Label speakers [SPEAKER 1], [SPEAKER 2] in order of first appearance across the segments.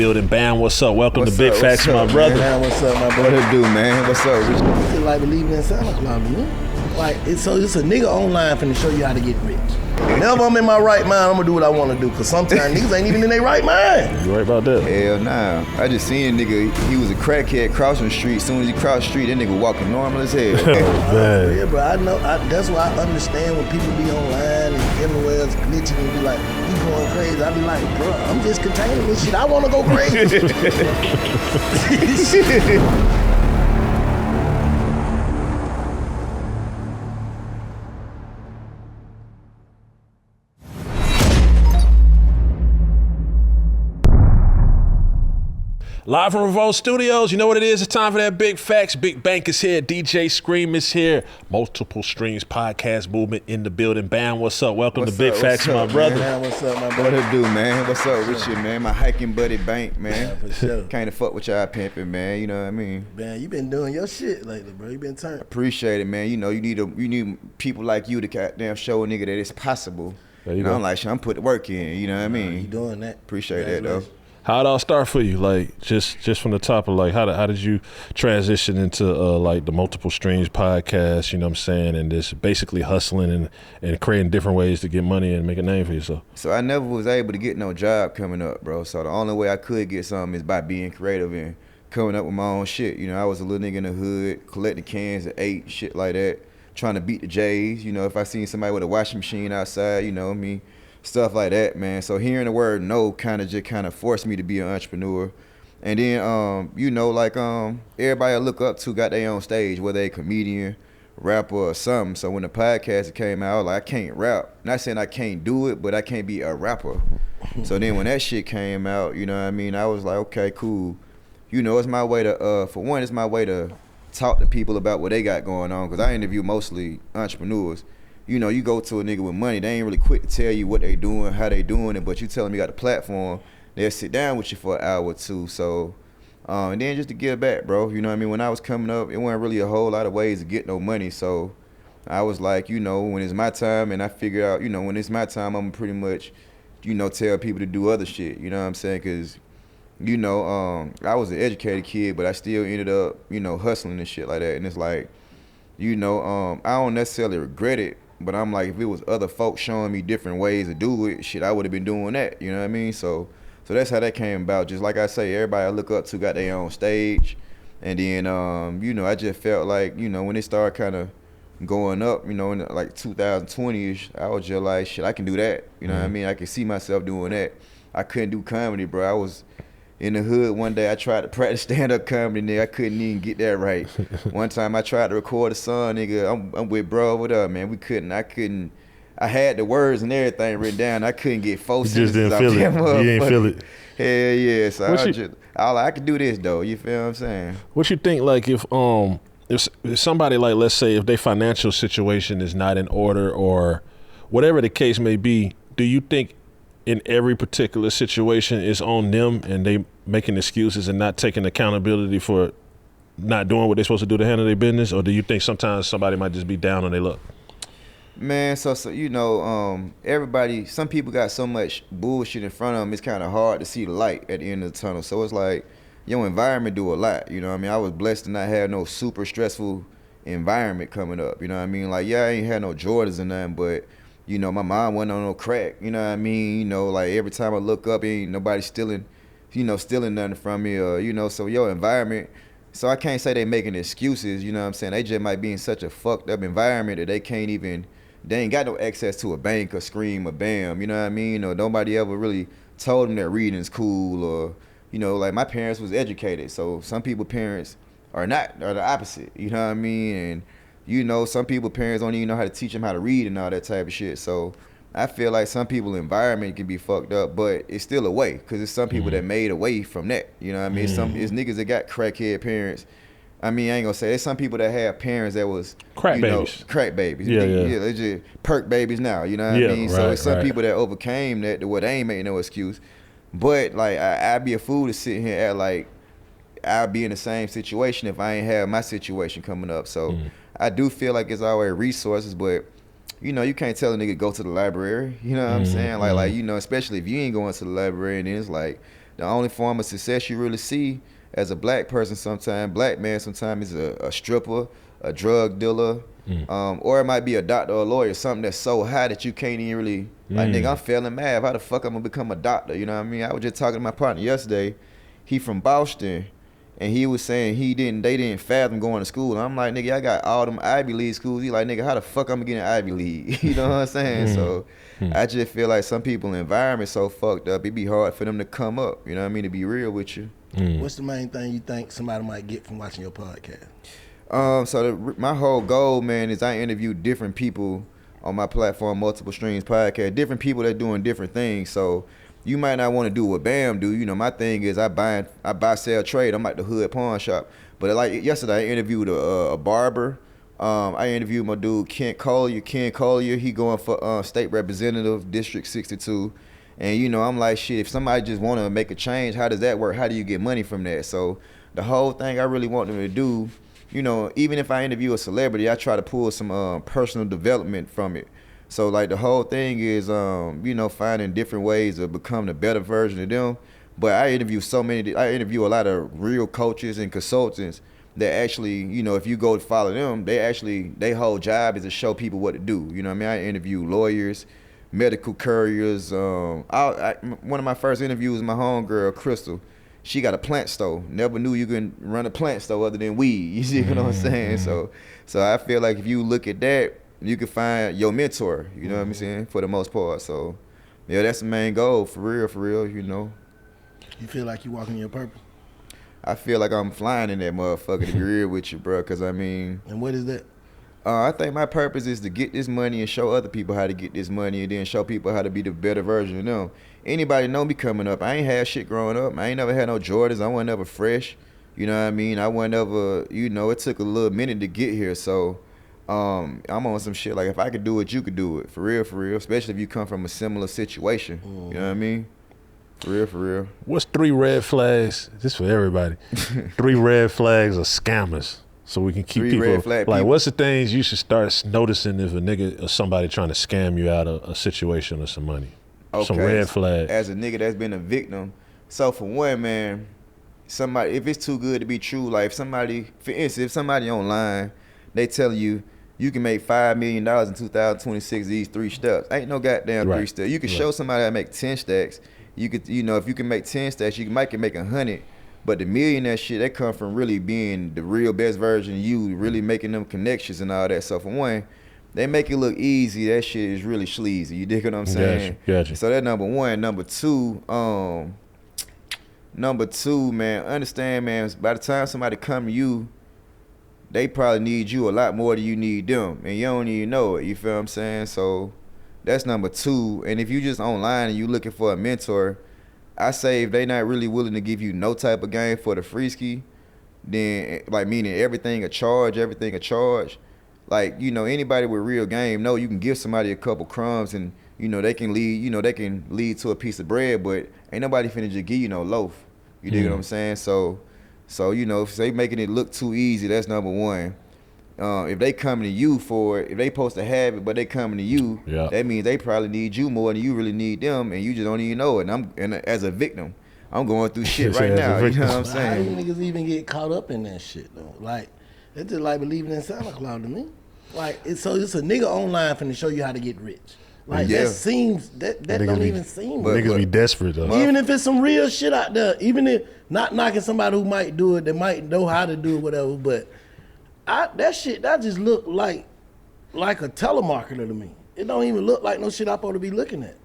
[SPEAKER 1] building. Bam, what's up? Welcome
[SPEAKER 2] What's
[SPEAKER 1] to Big
[SPEAKER 2] up,
[SPEAKER 1] Facts, my brother.
[SPEAKER 2] Man, what's up, my brother? What it do, man? What's up?
[SPEAKER 3] I feel like believing in Santa Claus, man. Like, it's a nigga online finna show you how to get rich. Whenever I'm in my right mind, I'm gonna do what I wanna do. Cause sometimes niggas ain't even in their right mind.
[SPEAKER 1] You right about that?
[SPEAKER 2] Hell nah. I just seen a nigga, he was a crackhead crossing the street. As soon as he crossed the street, that nigga walking normal as hell.
[SPEAKER 1] Man.
[SPEAKER 3] Yeah, bro, I know, that's why I understand when people be online and everywhere else glitching and be like, you going crazy. I be like, bro, I'm just containing this shit. I wanna go crazy.
[SPEAKER 1] Live from Revolt Studios, you know what it is. It's time for that Big Facts. Big Bank is here. DJ Scream is here. Multiple Streams podcast movement in the building. Bam, what's up? Welcome to Big Facts, my brother.
[SPEAKER 3] Man, what's up, my brother?
[SPEAKER 2] What it do, man? What's up with you, man? My hiking buddy Bank, man.
[SPEAKER 3] Yeah, for sure.
[SPEAKER 2] Kinda fuck with y'all pimping, man. You know what I mean?
[SPEAKER 3] Man, you been doing your shit lately, bro. You been turned.
[SPEAKER 2] Appreciate it, man. You know, you need people like you to goddamn show a nigga that it's possible.
[SPEAKER 1] There you
[SPEAKER 2] know,
[SPEAKER 1] go.
[SPEAKER 2] I'm like, shit, I'm put the work in. You know what I mean?
[SPEAKER 3] You doing that.
[SPEAKER 2] Appreciate that, though.
[SPEAKER 1] How'd it all start for you? Like, just from the top of, like, how did you transition into, like, the Multiple Streams podcast, you know what I'm saying, and just basically hustling and creating different ways to get money and make a name for yourself?
[SPEAKER 2] So I never was able to get no job coming up, bro. So the only way I could get something is by being creative and coming up with my own shit. You know, I was a little nigga in the hood, collecting cans at 8, shit like that, trying to beat the J's. You know, if I seen somebody with a washing machine outside, you know me. Stuff like that, man. So hearing the word no kind of forced me to be an entrepreneur. And then, you know, like everybody I look up to got their own stage, whether they a comedian, rapper, or something. So when the podcast came out, I was like, I can't rap. Not saying I can't do it, but I can't be a rapper. So then when that shit came out, you know what I mean, I was like, okay, cool. You know, it's my way to, for one, it's my way to talk to people about what they got going on, because I interview mostly entrepreneurs. You know, you go to a nigga with money, they ain't really quick to tell you what they doing, how they doing it, but you tell them you got a platform, they'll sit down with you for an hour or two. So, and then just to give back, bro. You know what I mean? When I was coming up, it wasn't really a whole lot of ways to get no money. So I was like, you know, when it's my time, and I figure out, you know, when it's my time, I'm pretty much, you know, tell people to do other shit. You know what I'm saying? Because, you know, I was an educated kid, but I still ended up, you know, hustling and shit like that. And it's like, you know, I don't necessarily regret it. But I'm like, if it was other folks showing me different ways to do it, shit, I would have been doing that. You know what I mean? So that's how that came about. Just like I say, everybody I look up to got their own stage. And then, you know, I just felt like, you know, when it started kind of going up, you know, in like 2020-ish, I was just like, shit, I can do that. You know what I mean? I can see myself doing that. I couldn't do comedy, bro. I was in the hood one day. I tried to practice stand-up comedy, nigga. I couldn't even get that right. One time I tried to record a song, nigga. I'm with bro, what up, man? I had the words and everything written down. I couldn't get 4 sentences.
[SPEAKER 1] You just didn't feel it. You ain't feel it.
[SPEAKER 2] Hell yeah. So I could do this though. You feel what I'm saying?
[SPEAKER 1] What you think, like, if somebody, like, let's say if their financial situation is not in order or whatever the case may be, do you think in every particular situation it's on them and they making excuses and not taking accountability for not doing what they're supposed to do to handle their business? Or do you think sometimes somebody might just be down on their luck?
[SPEAKER 2] Man, so you know, some people got so much bullshit in front of them, it's kind of hard to see the light at the end of the tunnel. So it's like, your environment do a lot, you know what I mean? I was blessed to not have no super stressful environment coming up, you know what I mean? Like, yeah, I ain't had no Jordans or nothing, but you know, my mom wasn't on no crack, you know what I mean? You know, like every time I look up, ain't nobody stealing nothing from me, or, you know, so your environment, so I can't say they making excuses, you know what I'm saying? They just might be in such a fucked up environment that they ain't got no access to a bank or Scream or BAM, you know what I mean? Or nobody ever really told them that reading's cool, or, you know, like my parents was educated, so some people parents are the opposite, you know what I mean? And you know, some people parents don't even know how to teach them how to read and all that type of shit. So I feel like some people's environment can be fucked up, but it's still a way, because it's some people that made away from that. You know what I mean? It's niggas that got crackhead parents. I mean, I ain't gonna say, there's some people that have parents that was
[SPEAKER 1] crack babies.
[SPEAKER 2] Yeah, they just perk babies now, you know what I mean?
[SPEAKER 1] Right,
[SPEAKER 2] so it's some people that overcame that, where they ain't making no excuse. But like, I'd be a fool to sit here and act like I'd be in the same situation if I ain't have my situation coming up. So I do feel like it's always resources, but you know, you can't tell a nigga go to the library. You know what I'm saying? Like, you know, especially if you ain't going to the library, and then it's like, the only form of success you really see as a black person sometimes, black man sometimes is a stripper, a drug dealer, or it might be a doctor or a lawyer, something that's so high that you can't even really, like, nigga, I'm failing math. How the fuck I'm gonna become a doctor? You know what I mean? I was just talking to my partner yesterday. He from Boston, and he was saying they didn't fathom going to school. And I'm like, nigga, I got all them Ivy League schools. He like, nigga, how the fuck I'm gonna get in Ivy League? You know what I'm saying? So I just feel like some people's environment so fucked up, it'd be hard for them to come up. You know what I mean? To be real with you.
[SPEAKER 3] What's the main thing you think somebody might get from watching your podcast?
[SPEAKER 2] My whole goal, man, is I interview different people on my platform, Multiple Streams Podcast, different people that doing different things. So you might not want to do what Bam do. You know, my thing is I buy, sell, trade. I'm like the hood pawn shop. But like yesterday, I interviewed a barber. I interviewed my dude Ken Collier. He going for state representative, District 62. And, you know, I'm like, shit, if somebody just want to make a change, how does that work? How do you get money from that? So the whole thing I really want them to do, you know, even if I interview a celebrity, I try to pull some personal development from it. So, like, the whole thing is, you know, finding different ways of becoming a better version of them. But I interview a lot of real coaches and consultants that actually, you know, if you go to follow them, they whole job is to show people what to do. You know what I mean? I interview lawyers, medical couriers. One of my first interviews was my homegirl, Crystal. She got a plant store. Never knew you can run a plant store other than weed. You see what I'm saying? So I feel like if you look at that, you can find your mentor. You know what I'm saying? For the most part. So yeah, that's the main goal. For real. You know.
[SPEAKER 3] You feel like you walking your purpose?
[SPEAKER 2] I feel like I'm flying in that motherfucker, to be real with you, bro. Cause I mean.
[SPEAKER 3] And what is that?
[SPEAKER 2] I think my purpose is to get this money and show other people how to get this money, and then show people how to be the better version of them. Anybody know me coming up? I ain't had shit growing up. I ain't never had no Jordans. I wasn't never fresh. You know what I mean? I wasn't ever, you know, it took a little minute to get here. So I'm on some shit like if I could do it, you could do it. For real. Especially if you come from a similar situation. You know what I mean? For real.
[SPEAKER 1] What's 3 red flags? This for everybody. 3 red flags of scammers. So we can keep people, like, what's the things you should start noticing if a nigga or somebody trying to scam you out of a situation or some money? Okay. Some red flags.
[SPEAKER 2] As a nigga that's been a victim, so for one, man, somebody, if it's too good to be true, like if somebody, for instance, if somebody online, they tell you can make $5 million in 2026, these 3 steps. Ain't no goddamn 3 steps. You can show somebody how to make 10 stacks. You could, you know, if you can make 10 stacks, you might can make 100. But the millionaire shit, that come from really being the real best version of you, really making them connections and all that. So for one, they make it look easy. That shit is really sleazy. You dig what I'm saying?
[SPEAKER 1] Gotcha.
[SPEAKER 2] So that's number one. Number two, man, understand, man, by the time somebody come to you, they probably need you a lot more than you need them. And you don't even know it. You feel what I'm saying? So that's number 2. And if you just online and you looking for a mentor, I say if they not really willing to give you no type of game for the free ski, then, like, meaning everything a charge, like, you know, anybody with real game know you can give somebody a couple crumbs and, you know, they can lead to a piece of bread, but ain't nobody finna just give you no loaf. You dig what I'm saying? So, you know, if they making it look too easy, that's number 1. If they coming to you for it, if they supposed to have it, but they coming to you, that means they probably need you more than you really need them, and you just don't even know it. And as a victim, I'm going through shit right now. You know what I'm saying?
[SPEAKER 3] How do niggas even get caught up in that shit though? Like, it's just like believing in Santa Claus to me. Like, it's a nigga online finna show you how to get rich. Like, that seems that don't even seem.
[SPEAKER 1] But niggas be desperate though.
[SPEAKER 3] Even if it's some real shit out there, even if not knocking somebody who might do it, that might know how to do it, whatever, but. That shit, that just look like a telemarketer to me. It don't even look like no shit I'm supposed to be looking at.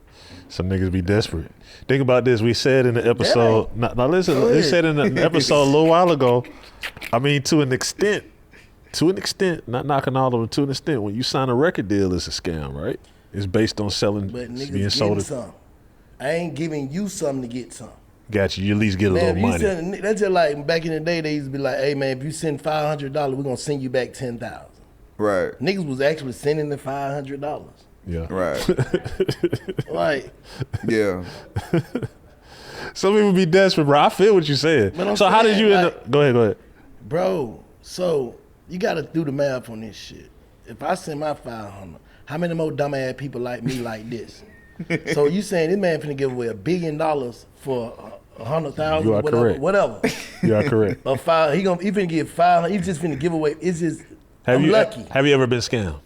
[SPEAKER 1] Some niggas be desperate. Think about this. We said in the episode, now listen, we said in the episode a little while ago, I mean, to an extent, not knocking all of them, to an extent, when you sign a record deal, it's a scam, right? It's based on selling,
[SPEAKER 3] but niggas
[SPEAKER 1] being sold.
[SPEAKER 3] Some. I ain't giving you something to get some.
[SPEAKER 1] Got you at least get a little money.
[SPEAKER 3] That's just like back in the day, they used to be like, hey man, if you send $500, we're gonna send you back 10,000.
[SPEAKER 2] Right.
[SPEAKER 3] Niggas was actually sending the $500.
[SPEAKER 1] Yeah.
[SPEAKER 2] Right.
[SPEAKER 3] Like.
[SPEAKER 2] Yeah.
[SPEAKER 1] Some people be desperate, bro. I feel what you said. So how did you end up? Go ahead.
[SPEAKER 3] Bro, so you gotta do the math on this shit. If I send my 500, how many more dumbass people like me like this? So you saying this man finna give away $1 billion for 100,000,
[SPEAKER 1] You are correct.
[SPEAKER 3] whatever.
[SPEAKER 1] You are correct.
[SPEAKER 3] Or five, he finna get 500. He just finna give away. It's just I'm lucky.
[SPEAKER 1] Have you ever been scammed?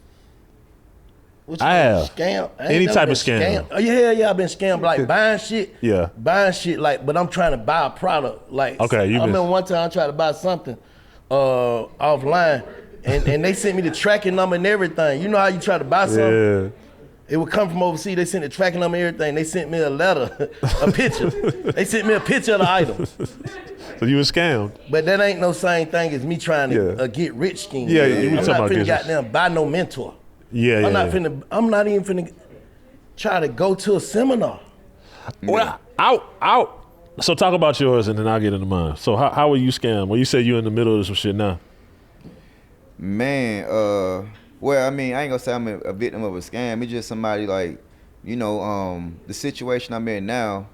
[SPEAKER 3] What you
[SPEAKER 1] I
[SPEAKER 3] mean,
[SPEAKER 1] have.
[SPEAKER 3] Scam? I ain't
[SPEAKER 1] Any
[SPEAKER 3] never
[SPEAKER 1] type
[SPEAKER 3] been
[SPEAKER 1] of scam.
[SPEAKER 3] Oh yeah, I've been scammed like buying shit.
[SPEAKER 1] Yeah.
[SPEAKER 3] Buying shit like, but I'm trying to buy a product. Like,
[SPEAKER 1] Okay,
[SPEAKER 3] I remember one time I tried to buy something offline, and they sent me the tracking number and everything. You know how you try to buy something?
[SPEAKER 1] Yeah.
[SPEAKER 3] It would come from overseas. They sent the tracking number and everything. They sent me a letter, a picture. They sent me a picture of the item.
[SPEAKER 1] So you were scammed.
[SPEAKER 3] But that ain't no same thing as me trying to
[SPEAKER 1] Yeah.
[SPEAKER 3] get rich scheme.
[SPEAKER 1] Yeah,
[SPEAKER 3] I'm
[SPEAKER 1] we
[SPEAKER 3] not
[SPEAKER 1] talking about
[SPEAKER 3] finna
[SPEAKER 1] business.
[SPEAKER 3] goddamn buy no mentor.
[SPEAKER 1] Yeah,
[SPEAKER 3] I'm not even finna try to go to a seminar.
[SPEAKER 1] Well, so talk about yours and then I'll get into mine. So how were you scammed? Well, you said you're in the middle of some shit now.
[SPEAKER 2] Man, well, I mean, I ain't gonna say I'm a victim of a scam. It's just somebody like, you know, the situation I'm in now,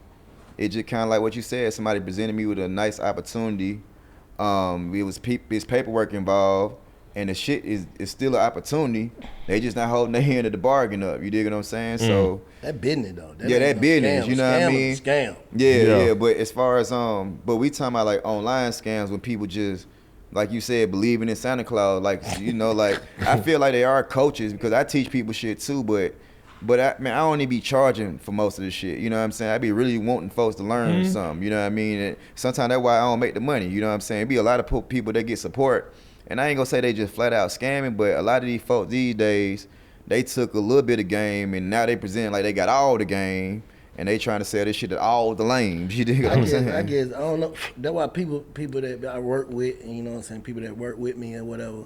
[SPEAKER 2] it just kind of like what you said. Somebody presented me with a nice opportunity. It's paperwork involved, and the shit is still an opportunity. They just not holding their end of the bargain up. You dig what I'm saying? So
[SPEAKER 3] That business though.
[SPEAKER 2] yeah, that business.
[SPEAKER 3] Scam.
[SPEAKER 2] You know what I mean?
[SPEAKER 3] Scam.
[SPEAKER 2] Yeah. But as far as but we talking about like online scams when people just, like you said, believing in Santa Claus. Like, you know, like I feel like they are coaches because I teach people shit too. But I don't even be charging for most of this shit. You know what I'm saying? I be really wanting folks to learn something. You know what I mean? And sometimes that's why I don't make the money. You know what I'm saying? It be a lot of people that get support. And I ain't gonna say they just flat out scamming, but a lot of these folks these days, they took a little bit of game and now they present like they got all the game and they trying to sell this shit to all the lames. You dig what I'm saying?
[SPEAKER 3] I guess I don't know. That's why people that I work with, and you know what I'm saying, people that work with me and whatever,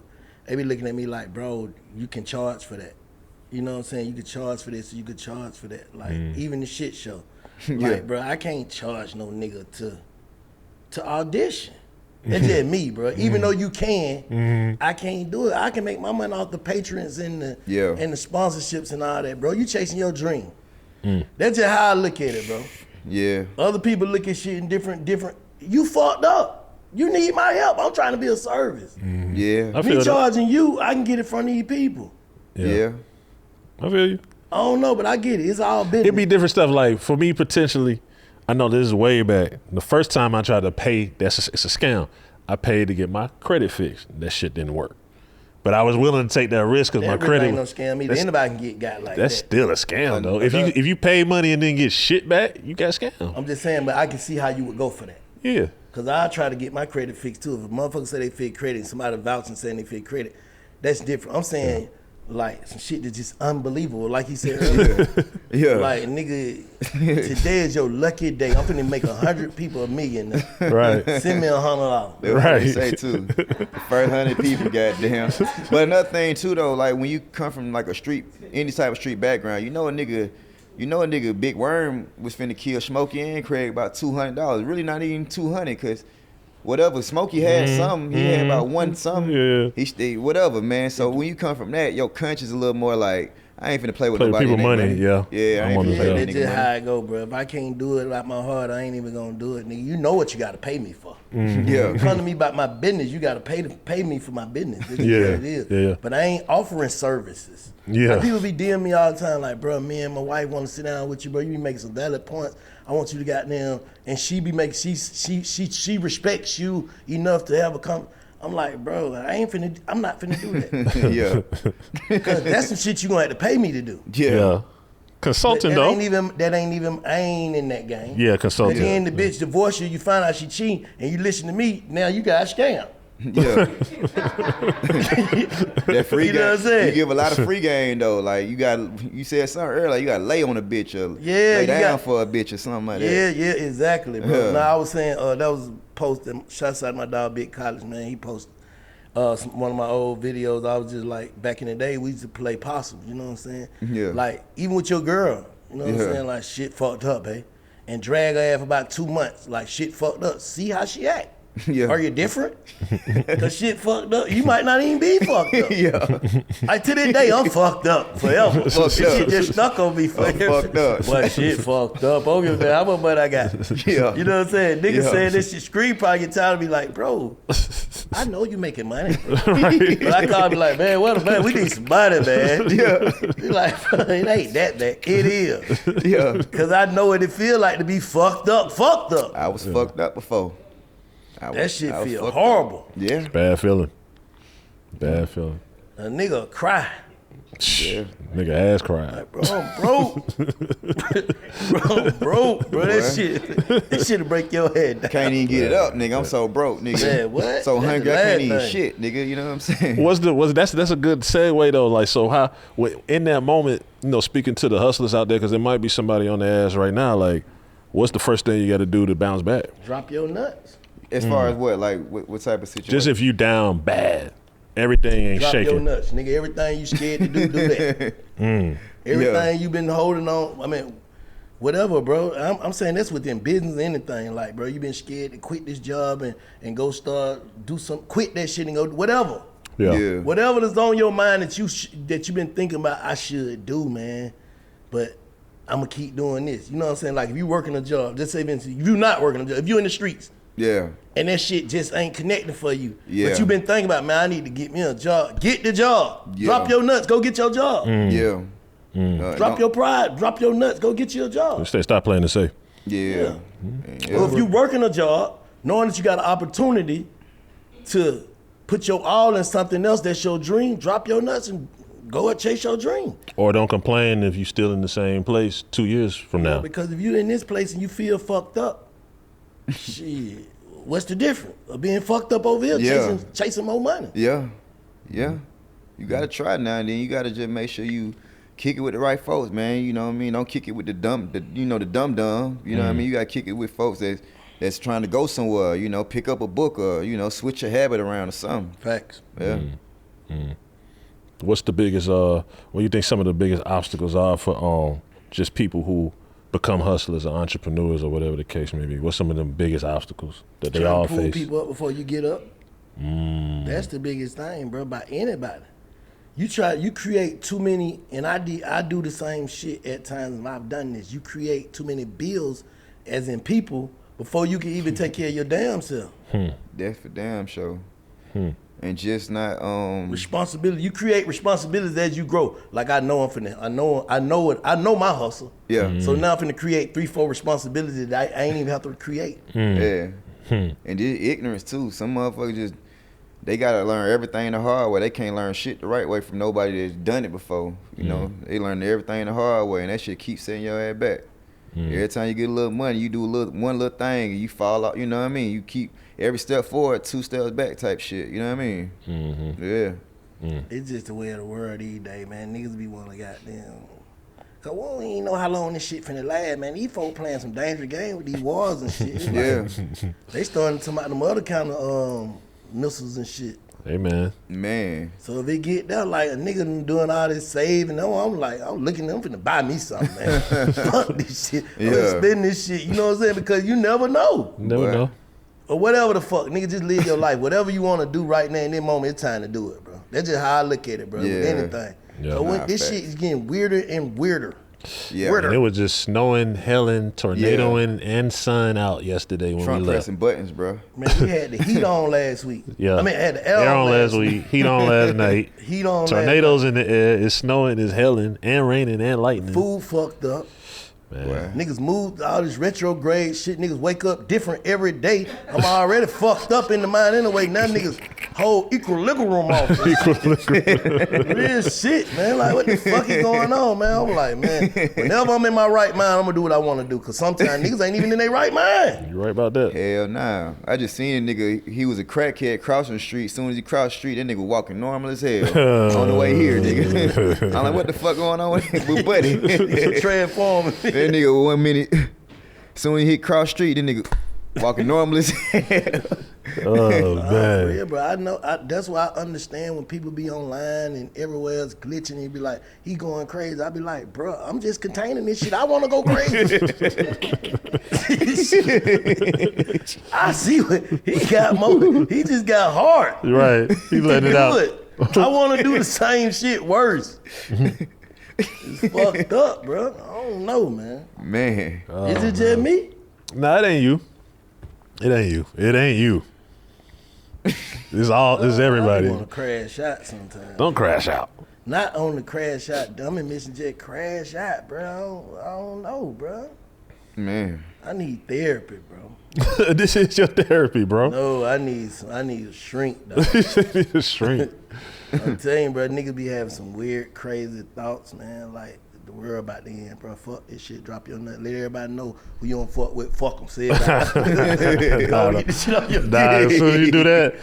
[SPEAKER 3] they be looking at me like, bro, you can charge for that. You know what I'm saying? You could charge for this, you could charge for that. Like even the shit show. Like, bro, I can't charge no nigga to audition. That's just me, bro. Even though you can, I can't do it. I can make my money off the patrons and the sponsorships and all that, bro. You chasing your dream. That's just how I look at it, bro.
[SPEAKER 2] Yeah.
[SPEAKER 3] Other people look at shit in different. You fucked up. You need my help. I'm trying to be a service.
[SPEAKER 2] Yeah.
[SPEAKER 1] I feel
[SPEAKER 3] Me charging you, I can get it from these people.
[SPEAKER 2] Yeah.
[SPEAKER 1] I feel you.
[SPEAKER 3] I don't know, but I get it. It's all business.
[SPEAKER 1] It'd be different stuff. Like for me, potentially, I know this is way back. The first time I tried to pay, it's a scam. I paid to get my credit fixed. That shit didn't work. But I was willing to take that risk because my credit
[SPEAKER 3] ain't no scam either. Anybody can get got like that.
[SPEAKER 1] That's still a scam though. If you pay money and then get shit back, you got scammed.
[SPEAKER 3] I'm just saying, but I can see how you would go for that.
[SPEAKER 1] Yeah.
[SPEAKER 3] Cause I try to get my credit fixed too. If a motherfucker say they fit credit and somebody vouching saying they fit credit, that's different. I'm saying like some shit that's just unbelievable. Like he said earlier.
[SPEAKER 2] Yeah.
[SPEAKER 3] Like nigga, today is your lucky day. I'm finna make 100 people $1 million.
[SPEAKER 1] Right.
[SPEAKER 3] Send me $100.
[SPEAKER 2] That's what they say too. The first 100 people, goddamn. But another thing too though, like when you come from like a street, any type of street background, you know a nigga Big Worm was finna kill Smokey and Craig about $200. Really not even 200, cause whatever Smokey had something, he had about one something.
[SPEAKER 1] Yeah.
[SPEAKER 2] He stayed whatever, man. So when you come from that, your conscience is a little more like, I ain't finna play with nobody.
[SPEAKER 1] People money,
[SPEAKER 2] Yeah, I ain't finna play with
[SPEAKER 3] That's
[SPEAKER 2] nigga
[SPEAKER 3] just
[SPEAKER 2] money.
[SPEAKER 3] how I go, bro. If I can't do it like my heart, I ain't even gonna do it, nigga. You know what you gotta pay me for.
[SPEAKER 2] Yeah.
[SPEAKER 3] You come to me about my business, you gotta pay me for my business. This is
[SPEAKER 1] Yeah,
[SPEAKER 3] what it is.
[SPEAKER 1] yeah.
[SPEAKER 3] But I ain't offering services.
[SPEAKER 1] Yeah.
[SPEAKER 3] Like, people be DMing me all the time, like, bro, me and my wife want to sit down with you, bro. You be making some valid points. I want you to goddamn, and she be making, she respects you enough to have a I'm like, bro, I'm not finna do that.
[SPEAKER 2] Yeah.
[SPEAKER 3] Cause that's some shit you gonna have to pay me to do.
[SPEAKER 1] Yeah. Consulting
[SPEAKER 3] That
[SPEAKER 1] though.
[SPEAKER 3] ain't even, I ain't in that game.
[SPEAKER 1] Yeah, consulting.
[SPEAKER 3] Again, the bitch divorce you find out she cheating, and you listen to me, now you got scammed.
[SPEAKER 2] Yeah. That free
[SPEAKER 3] You
[SPEAKER 2] game.
[SPEAKER 3] know what I'm saying?
[SPEAKER 2] You give a lot of free game though. Like you said something earlier, you gotta lay on a bitch or lay
[SPEAKER 3] Yeah,
[SPEAKER 2] down for a bitch or something like that.
[SPEAKER 3] Yeah, exactly, bro.
[SPEAKER 2] Yeah.
[SPEAKER 3] Now I was saying that was posting. Shouts out to my dog, Big College, man. He posted one of my old videos. I was just like, back in the day, we used to play possum. You know what I'm saying?
[SPEAKER 2] Yeah.
[SPEAKER 3] Like even with your girl, you know what I'm
[SPEAKER 2] Yeah.
[SPEAKER 3] saying? Like shit fucked up, eh? And drag her ass for about 2 months. Like shit fucked up. See how she act.
[SPEAKER 2] Yeah.
[SPEAKER 3] Are you different? Cause shit fucked up. You might not even be fucked up.
[SPEAKER 2] Yeah.
[SPEAKER 3] Like to this day, I'm fucked up forever. This shit just stuck on me forever.
[SPEAKER 2] Fucked up.
[SPEAKER 3] But shit fucked up. I don't give a damn how much money I got.
[SPEAKER 2] Yeah.
[SPEAKER 3] You know what I'm saying? Niggas
[SPEAKER 2] Yeah.
[SPEAKER 3] saying this shit, Screen probably get tired of me like, bro, I know you making money. But I call me like, man, what a man, we need some money, man.
[SPEAKER 2] Yeah.
[SPEAKER 3] He like, bro, it ain't that bad. It is.
[SPEAKER 2] Yeah.
[SPEAKER 3] Cause I know what it feel like to be fucked up.
[SPEAKER 2] I was fucked up before.
[SPEAKER 3] That shit
[SPEAKER 2] I was
[SPEAKER 3] feel
[SPEAKER 2] fucked
[SPEAKER 3] horrible.
[SPEAKER 2] up. Yeah.
[SPEAKER 1] Bad feeling. Bad feeling.
[SPEAKER 3] A nigga cry.
[SPEAKER 2] Yeah.
[SPEAKER 1] Nigga ass crying.
[SPEAKER 3] Like, bro, I'm broke. Bro, that shit'll break your head down.
[SPEAKER 2] Can't even get it up, nigga. I'm so broke, nigga.
[SPEAKER 3] Yeah, what?
[SPEAKER 2] So
[SPEAKER 3] That's
[SPEAKER 2] hungry,
[SPEAKER 3] the
[SPEAKER 2] I can't
[SPEAKER 3] last
[SPEAKER 2] eat
[SPEAKER 3] thing.
[SPEAKER 2] shit, nigga. You know what I'm saying?
[SPEAKER 1] That's a good segue though. Like, so how in that moment, you know, speaking to the hustlers out there, because there might be somebody on their ass right now. Like, what's the first thing you got to do to bounce back?
[SPEAKER 3] Drop your nuts.
[SPEAKER 2] As far as what, like, what type of situation?
[SPEAKER 1] Just if you down bad, everything ain't
[SPEAKER 3] Drop your
[SPEAKER 1] shaking.
[SPEAKER 3] nuts, nigga. Everything you scared to do that. Everything you been holding on. I mean, whatever, bro. I'm saying that's within business or anything. Like, bro, you been scared to quit this job and go quit that shit and go whatever.
[SPEAKER 1] Yeah.
[SPEAKER 3] Whatever that's on your mind that you been thinking about, I should do, man. But I'm gonna keep doing this. You know what I'm saying? Like if you working a job, just say if you not working a job, if you in the streets.
[SPEAKER 2] Yeah.
[SPEAKER 3] And that shit just ain't connecting for you.
[SPEAKER 2] Yeah.
[SPEAKER 3] But you been thinking about, man, I need to get me a job. Get the job.
[SPEAKER 2] Yeah.
[SPEAKER 3] Drop your nuts, go get your job.
[SPEAKER 2] Yeah.
[SPEAKER 3] Drop your pride, drop your nuts, go get you a job.
[SPEAKER 1] Stop playing it safe.
[SPEAKER 2] Yeah.
[SPEAKER 3] Or if you working a job, knowing that you got an opportunity to put your all in something else that's your dream, drop your nuts and go and chase your dream.
[SPEAKER 1] Or don't complain if you still in the same place 2 years from now.
[SPEAKER 3] Because if you in this place and you feel fucked up, shit, what's the difference of being fucked up over here
[SPEAKER 2] Yeah.
[SPEAKER 3] chasing more money?
[SPEAKER 2] Yeah. Yeah. You gotta try now and then. You gotta just make sure you kick it with the right folks, man. You know what I mean? Don't kick it with the dumb. You know what I mean? You gotta kick it with folks that's trying to go somewhere. You know, pick up a book or switch your habit around or something.
[SPEAKER 3] Facts.
[SPEAKER 2] Yeah.
[SPEAKER 1] What's the biggest what do you think some of the biggest obstacles are for just people who become hustlers or entrepreneurs or whatever the case may be? What's some of the biggest obstacles that they all
[SPEAKER 3] Trying to pull
[SPEAKER 1] face?
[SPEAKER 3] people up before you get up. That's the biggest thing, bro, by anybody. You create too many, and I do the same shit at times, and I've done this. You create too many bills, as in people, before you can even take care of your damn self.
[SPEAKER 2] That's for damn sure. And just not
[SPEAKER 3] Responsibility. You create responsibilities as you grow. Like I know I'm finna. I know my hustle.
[SPEAKER 2] Yeah.
[SPEAKER 3] So now I'm finna create 3-4 responsibilities that I ain't even have to create.
[SPEAKER 2] Yeah. And this ignorance too. Some motherfuckers they gotta learn everything the hard way. They can't learn shit the right way from nobody that's done it before. You know, they learn everything the hard way, and that shit keeps setting your ass back. Every time you get a little money, you do one little thing, and you fall out. You know what I mean? You keep every step forward, 2 steps back, type shit. You know what I mean? Yeah.
[SPEAKER 3] It's just the way of the world these days, man. Niggas be wanting to goddamn. Cause we don't even know how long this shit finna last, man. These folks playing some dangerous game with these wars and shit. It's like, they starting to talk about them other kind of missiles and shit.
[SPEAKER 1] Hey man.
[SPEAKER 2] Man.
[SPEAKER 3] So if it get there, like a nigga doing all this saving, I'm looking, I'm finna buy me something, man. Fuck this shit. I'm gonna spend this shit, you know what I'm saying? Because you never know.
[SPEAKER 1] Never know.
[SPEAKER 3] Or whatever the fuck, nigga, just live your life. Whatever you want to do right now in this moment, it's time to do it, bro. That's just how I look at it, bro. With anything.
[SPEAKER 1] Yeah.
[SPEAKER 3] So when this shit is getting weirder and weirder.
[SPEAKER 2] Yeah.
[SPEAKER 1] And it was just snowing, hailing, tornadoing, and sun out yesterday when
[SPEAKER 2] Trump
[SPEAKER 1] we left.
[SPEAKER 2] pressing buttons, bro.
[SPEAKER 3] Man, we had the heat on last week.
[SPEAKER 1] Yeah.
[SPEAKER 3] I mean, had the air
[SPEAKER 1] Air
[SPEAKER 3] on last
[SPEAKER 1] week, heat on last night.
[SPEAKER 3] Heat on
[SPEAKER 1] Tornadoes in the air, it's snowing, it's hailing, and raining, and lightning.
[SPEAKER 3] Food fucked up.
[SPEAKER 1] Man.
[SPEAKER 3] Niggas moved all this retrograde shit. Niggas wake up different every day. I'm already fucked up in the mind anyway. Now niggas whole equilibrium off. Real shit, man. Like, what the fuck is going on, man? I'm like, man, whenever I'm in my right mind, I'm gonna do what I want to do. Cause sometimes niggas ain't even in their right mind.
[SPEAKER 1] You right about that?
[SPEAKER 2] Hell nah. I just seen a nigga, he was a crackhead crossing the street. As soon as he crossed the street, that nigga walking normal as hell. On the way here, nigga. I'm like, what the fuck going on with buddy?
[SPEAKER 3] Transform.
[SPEAKER 2] That nigga 1 minute, soon as he hit cross street, that nigga walking normal as hell.
[SPEAKER 1] Oh
[SPEAKER 3] For
[SPEAKER 1] man.
[SPEAKER 3] real, bro. I know. That's why I understand when people be online and everywhere else glitching. He be like, he going crazy. I be like, bro, I'm just containing this shit. I want to go crazy. I see what he got. More. He just got hard.
[SPEAKER 1] Right. He letting it out.
[SPEAKER 3] I want to do the same shit worse. It's fucked up, bro. I don't know, man.
[SPEAKER 2] Man.
[SPEAKER 3] Is it just me?
[SPEAKER 1] Nah, it ain't you. It ain't you. It ain't you. It's everybody.
[SPEAKER 3] I want to crash out sometimes.
[SPEAKER 1] Don't crash out.
[SPEAKER 3] Not on the crash out, dumb and missing jet crash out, bro. I don't know, bro.
[SPEAKER 2] Man.
[SPEAKER 3] I need therapy, bro.
[SPEAKER 1] This is your therapy, bro.
[SPEAKER 3] No, I need a shrink, though.
[SPEAKER 1] Shrink.
[SPEAKER 3] I'm telling you, bro, niggas be having some weird, crazy thoughts, man. Like, the world about to end, bro. Fuck this shit. Drop your nut. Let everybody know who you don't fuck with. Fuck them. Say it out. Get the shit off your
[SPEAKER 1] As soon as you do that,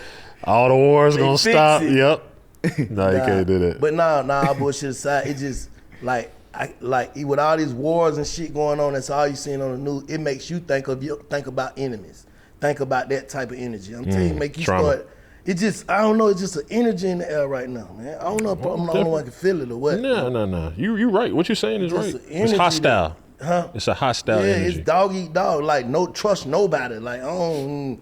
[SPEAKER 1] all the wars gonna
[SPEAKER 3] fix
[SPEAKER 1] stop.
[SPEAKER 3] it.
[SPEAKER 1] Yep. No, you can't do that.
[SPEAKER 3] But nah, bullshit aside, it just, like with all these wars and shit going on, that's all you seeing on the news, it makes you think about enemies. Think about that type of energy. I'm telling you, make you
[SPEAKER 1] trauma.
[SPEAKER 3] start. It just, I don't know, it's just an energy in the air right now, man. I don't know if I'm the only one can feel it or what.
[SPEAKER 1] No. You right. What you're saying is right.
[SPEAKER 3] Just an
[SPEAKER 1] It's
[SPEAKER 3] energy
[SPEAKER 1] hostile.
[SPEAKER 3] Huh?
[SPEAKER 1] It's a hostile
[SPEAKER 3] Yeah,
[SPEAKER 1] energy.
[SPEAKER 3] it's dog eat dog. Like, no trust nobody. Like, I don't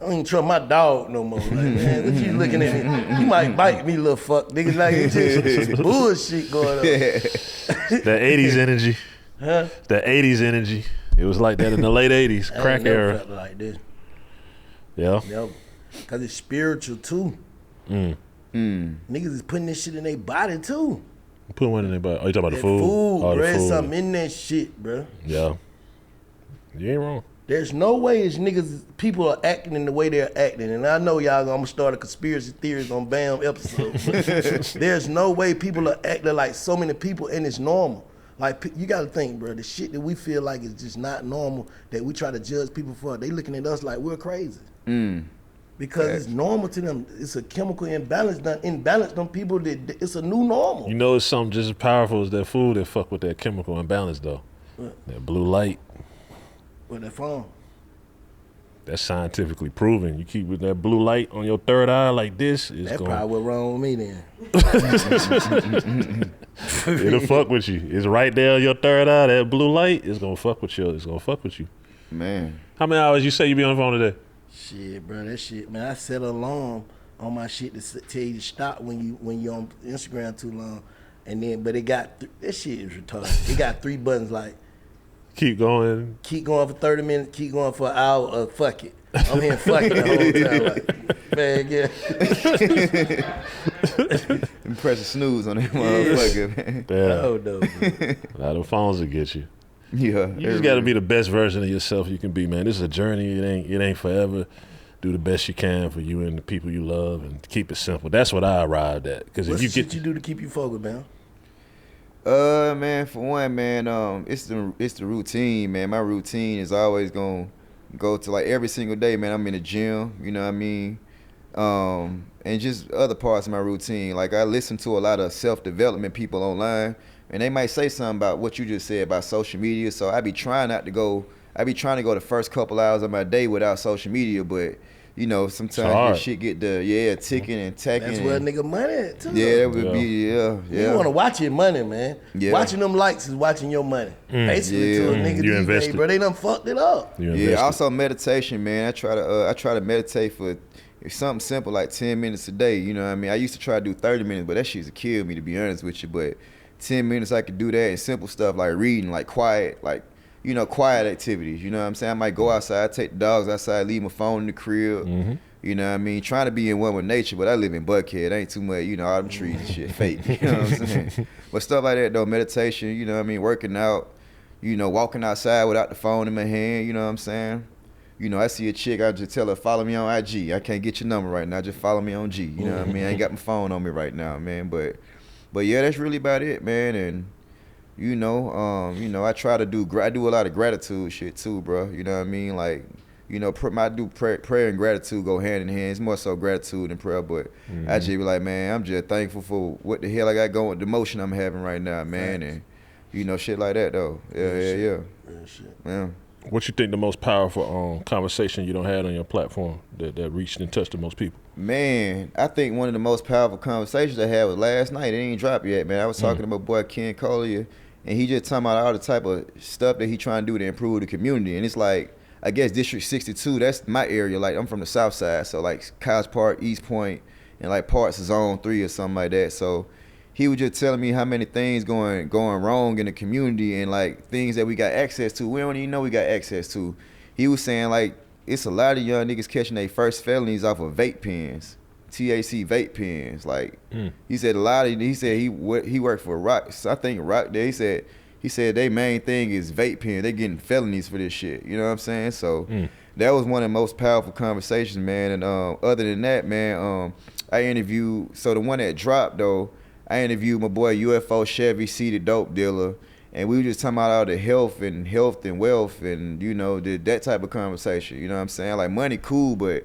[SPEAKER 3] even trust my dog no more. Like, man, what you looking at me? You might bite me, little fuck. Niggas like, it's just bullshit going on.
[SPEAKER 1] The 80s energy.
[SPEAKER 3] Huh?
[SPEAKER 1] The 80s energy. It was like that in the late 80s,
[SPEAKER 3] I
[SPEAKER 1] crack
[SPEAKER 3] ain't never
[SPEAKER 1] era.
[SPEAKER 3] felt like this.
[SPEAKER 1] Yeah.
[SPEAKER 3] Yo, cause it's spiritual too. Niggas is putting this shit in their body too.
[SPEAKER 1] Put one in there, but you talking about the
[SPEAKER 3] That
[SPEAKER 1] food?
[SPEAKER 3] food,
[SPEAKER 1] Oh, the
[SPEAKER 3] bro. There's
[SPEAKER 1] food.
[SPEAKER 3] something in that shit, bro.
[SPEAKER 1] Yeah. You ain't wrong.
[SPEAKER 3] There's no way as niggas, people are acting in the way they're acting. And I know y'all gonna start a conspiracy theories on BAM episode. But there's no way people are acting like so many people and it's normal. Like, you gotta think, bro, the shit that we feel like is just not normal, that we try to judge people for, they looking at us like we're crazy. Because it's normal to them. It's a chemical imbalance. Imbalance them people, it's a new normal.
[SPEAKER 1] You know it's something just as powerful as that food that fuck with that chemical imbalance though.
[SPEAKER 3] What?
[SPEAKER 1] That blue light.
[SPEAKER 3] Where they from?
[SPEAKER 1] That's scientifically proven. You keep with that blue light on your third eye like this, it's
[SPEAKER 3] That's
[SPEAKER 1] going
[SPEAKER 3] probably what wrong with me then.
[SPEAKER 1] it'll fuck with you. It's right there on your third eye. That blue light is gonna fuck with you. It's gonna fuck with you.
[SPEAKER 2] Man.
[SPEAKER 1] How many hours you say you be on the phone today?
[SPEAKER 3] Shit, bro, that shit, man. I set an alarm on my shit to tell you to stop when you on Instagram too long, and then but it got that shit is retarded. It got 3 buttons like
[SPEAKER 1] Keep going.
[SPEAKER 3] keep going for 30 minutes, keep going for an hour, fuck it. I'm hearing fuck it the whole time. Like, man, yeah.
[SPEAKER 2] And press the snooze on that motherfucker, man.
[SPEAKER 1] Yeah.
[SPEAKER 3] Oh no, bro.
[SPEAKER 1] A lot of phones will get you.
[SPEAKER 2] Yeah.
[SPEAKER 1] You just got to be the best version of yourself you can be, man. This is a journey. It ain't forever. Do the best you can for you and the people you love, and keep it simple. That's what I arrived at. Because if
[SPEAKER 3] What's
[SPEAKER 1] you
[SPEAKER 3] the
[SPEAKER 1] get
[SPEAKER 3] shit you do to keep you focused, man?
[SPEAKER 2] Man, for one, man, it's the routine, man. My routine is always gonna go to like every single day, man. I'm in the gym, you know what I mean? And just other parts of my routine. Like I listen to a lot of self-development people online, and they might say something about what you just said about social media. So I be trying to go the first couple hours of my day without social media, but you know, sometimes your shit get ticking and tacking.
[SPEAKER 3] That's where a nigga money at too.
[SPEAKER 2] Yeah, that would be
[SPEAKER 3] You want to watch your money, man.
[SPEAKER 2] Yeah.
[SPEAKER 3] Watching them likes is watching your money. Basically, to a nigga
[SPEAKER 1] You
[SPEAKER 3] these
[SPEAKER 1] invested.
[SPEAKER 3] days, bro, they done fucked it up.
[SPEAKER 1] You
[SPEAKER 2] Yeah,
[SPEAKER 1] invested.
[SPEAKER 2] also meditation, man. I try to meditate for something simple like 10 minutes a day. You know what I mean? I used to try to do 30 minutes, but that shit's to kill me, to be honest with you. But 10 minutes I could do that, and simple stuff like reading, like quiet, like, you know, quiet activities. You know what I'm saying? I might go outside, take the dogs outside, leave my phone in the crib. You know what I mean? Trying to be in one with nature, but I live in Buckhead. Ain't too much, you know, all them trees and shit fake. You know what I'm saying? But stuff like that, though, meditation, you know what I mean? Working out, you know, walking outside without the phone in my hand, you know what I'm saying? You know, I see a chick, I just tell her, follow me on IG. I can't get your number right now, just follow me on G. You know what I mean? I ain't got my phone on me right now, man. But yeah, that's really about it, man. And you know, I do a lot of gratitude shit too, bro. You know what I mean? Like, you know, prayer and gratitude go hand in hand. It's more so gratitude than prayer, but I just be like, man, I'm just thankful for what the hell I got going, the emotion I'm having right now, man, and you know, shit like that though. Yeah.
[SPEAKER 3] Real shit.
[SPEAKER 2] Yeah.
[SPEAKER 1] What you think the most powerful conversation you don't had on your platform that reached and touched the most people?
[SPEAKER 2] Man, I think one of the most powerful conversations I had was last night. It ain't dropped yet, man. I was talking to my boy Ken Collier, and he just talking about all the type of stuff that he trying to do to improve the community. And it's like, I guess District 62, that's my area. Like, I'm from the south side, so like College Park, East Point, and like parts of Zone 3 or something like that. So he was just telling me how many things going wrong in the community and like things that we got access to. We don't even know we got access to. He was saying like it's a lot of young niggas catching their first felonies off of vape pens, THC vape pens. Like he said a lot of. He said he worked for Rock. I think Rock. He said they main thing is vape pen. They getting felonies for this shit. You know what I'm saying? So that was one of the most powerful conversations, man. And other than that, man, I interviewed. So the one that dropped though. I interviewed my boy UFO Chevy C, the dope dealer, and we were just talking about all the health and wealth and, you know, that type of conversation. You know what I'm saying? Like, money cool, but,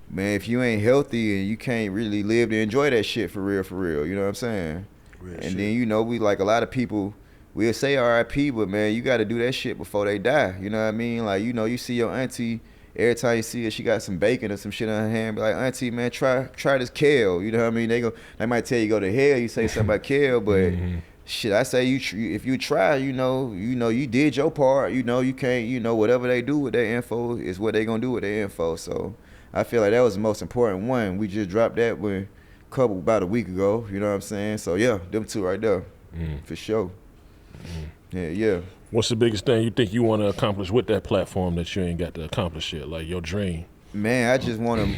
[SPEAKER 2] man, if you ain't healthy and you can't really live to enjoy that shit for real, you know what I'm saying? Real shit. Then, you know, we like a lot of people, we'll say RIP, but, man, you got to do that shit before they die. You know what I mean? Like, you know, you see your auntie, every time you see her, she got some bacon or some shit on her hand. Be like, auntie, man, try this kale. You know what I mean? They might tell you go to hell. You say something about kale, but shit, I say if you try, you know, you did your part. You know, you can't. You know, whatever they do with their info is what they gonna do with their info. So I feel like that was the most important one. We just dropped that about a week ago. You know what I'm saying? So yeah, them two right there, for sure. Yeah.
[SPEAKER 1] What's the biggest thing you think you want to accomplish with that platform that you ain't got to accomplish yet, like your dream?
[SPEAKER 2] Man,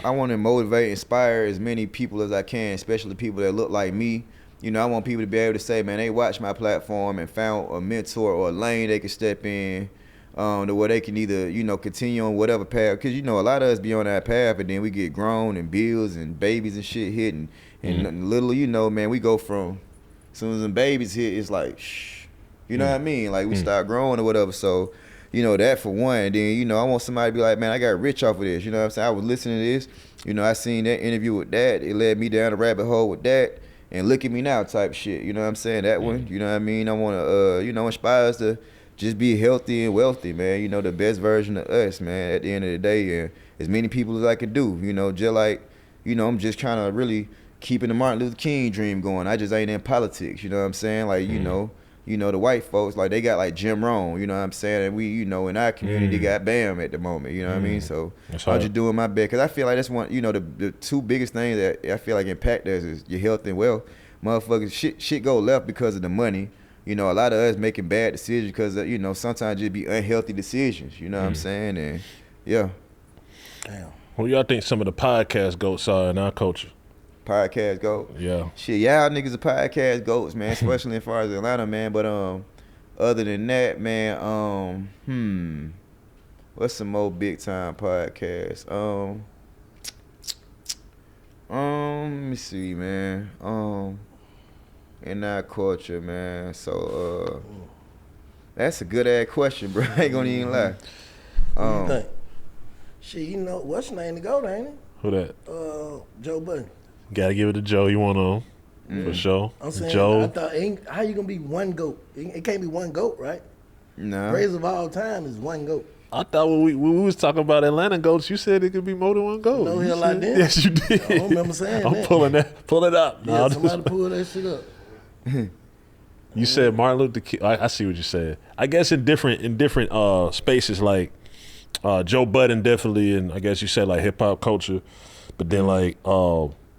[SPEAKER 2] I want to motivate, inspire as many people as I can, especially people that look like me. You know, I want people to be able to say, man, they watched my platform and found a mentor or a lane they can step in, to where they can either, you know, continue on whatever path. Because, you know, a lot of us be on that path and then we get grown and bills and babies and shit hit. And little, you know, man, we go from, as soon as the babies hit, it's like, shh. You know what I mean? Like, we start growing or whatever. So, you know, that for one. And then, you know, I want somebody to be like, man, I got rich off of this. You know what I'm saying? I was listening to this. You know, I seen that interview with that. It led me down a rabbit hole with that. And look at me now type shit. You know what I'm saying? That one. You know what I mean? I want to, you know, inspire us to just be healthy and wealthy, man. You know, the best version of us, man, at the end of the day. And as many people as I could do. You know, just like, you know, I'm just kind of really keeping the Martin Luther King dream going. I just ain't in politics. You know what I'm saying? Like, you know, the white folks, like, they got, like, Jim Rohn, you know what I'm saying? And we, you know, in our community got BAM at the moment, you know what I mean? So I'm just doing my best. Because I feel like that's one, you know, the two biggest things that I feel like impact us is your health and wealth. Motherfuckers, shit go left because of the money. You know, a lot of us making bad decisions because, you know, sometimes it be unhealthy decisions, you know what I'm saying? And, yeah.
[SPEAKER 3] Damn.
[SPEAKER 1] Who y'all think some of the podcast goats are in our culture?
[SPEAKER 2] Podcast goat.
[SPEAKER 1] Yeah.
[SPEAKER 2] Shit, y'all niggas are podcast goats, man, especially as far as Atlanta, man. But other than that, man, what's some more big time podcasts? Let me see, man. In our culture, man. So that's a good ass question, bro. I ain't gonna even lie.
[SPEAKER 3] What do you think? Shit, you know what's your name to go, ain't it?
[SPEAKER 1] Who that?
[SPEAKER 3] Joe Budden.
[SPEAKER 1] Gotta give it to Joe. You want on for sure.
[SPEAKER 3] I'm saying,
[SPEAKER 1] Joe.
[SPEAKER 3] I thought, how you gonna be one goat? It can't be one goat, right?
[SPEAKER 2] No.
[SPEAKER 3] Greatest of all time is one goat.
[SPEAKER 1] I thought when we was talking about Atlanta goats, you said it could be more than one goat.
[SPEAKER 3] No
[SPEAKER 1] You
[SPEAKER 3] hell I
[SPEAKER 1] said-
[SPEAKER 3] didn't.
[SPEAKER 1] Yes, you did.
[SPEAKER 3] I don't remember saying
[SPEAKER 1] I'm
[SPEAKER 3] that.
[SPEAKER 1] pull it up.
[SPEAKER 3] Yeah,
[SPEAKER 1] No,
[SPEAKER 3] somebody pull that shit up.
[SPEAKER 1] you said Martin Luther King. I see what you said. I guess in different spaces, like Joe Budden definitely, and I guess you said like hip hop culture, but then like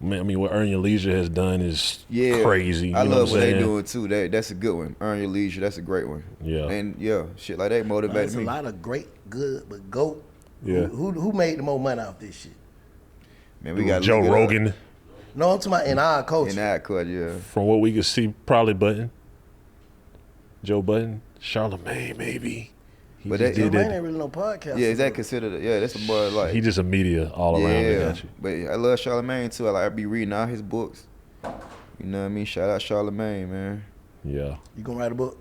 [SPEAKER 1] man, I mean what Earn Your Leisure has done is crazy.
[SPEAKER 2] I
[SPEAKER 1] you know
[SPEAKER 2] love what
[SPEAKER 1] I'm
[SPEAKER 2] they
[SPEAKER 1] saying?
[SPEAKER 2] doing too. That's a good one. Earn Your Leisure. That's a great one.
[SPEAKER 1] Yeah.
[SPEAKER 2] And yeah, shit like that motivated
[SPEAKER 3] There's
[SPEAKER 2] me.
[SPEAKER 3] a lot of great, good, but goat.
[SPEAKER 1] Yeah.
[SPEAKER 3] Who made the most money off this shit?
[SPEAKER 2] Man, we got
[SPEAKER 1] Joe Rogan.
[SPEAKER 3] No, I'm talking about in our culture.
[SPEAKER 2] In that cut, yeah.
[SPEAKER 1] From what we could see, probably Button. Joe Button. Charlemagne, maybe. He
[SPEAKER 2] But
[SPEAKER 1] just
[SPEAKER 2] that-
[SPEAKER 1] did
[SPEAKER 3] Man,
[SPEAKER 1] that.
[SPEAKER 3] ain't really no podcast.
[SPEAKER 2] Yeah, is that considered? Yeah, that's a boy like.
[SPEAKER 1] He just a media all around. I
[SPEAKER 2] yeah,
[SPEAKER 1] got you.
[SPEAKER 2] but I love Charlemagne too. I be reading all his books. You know what I mean? Shout out Charlemagne, man.
[SPEAKER 1] Yeah.
[SPEAKER 3] You gonna write a book?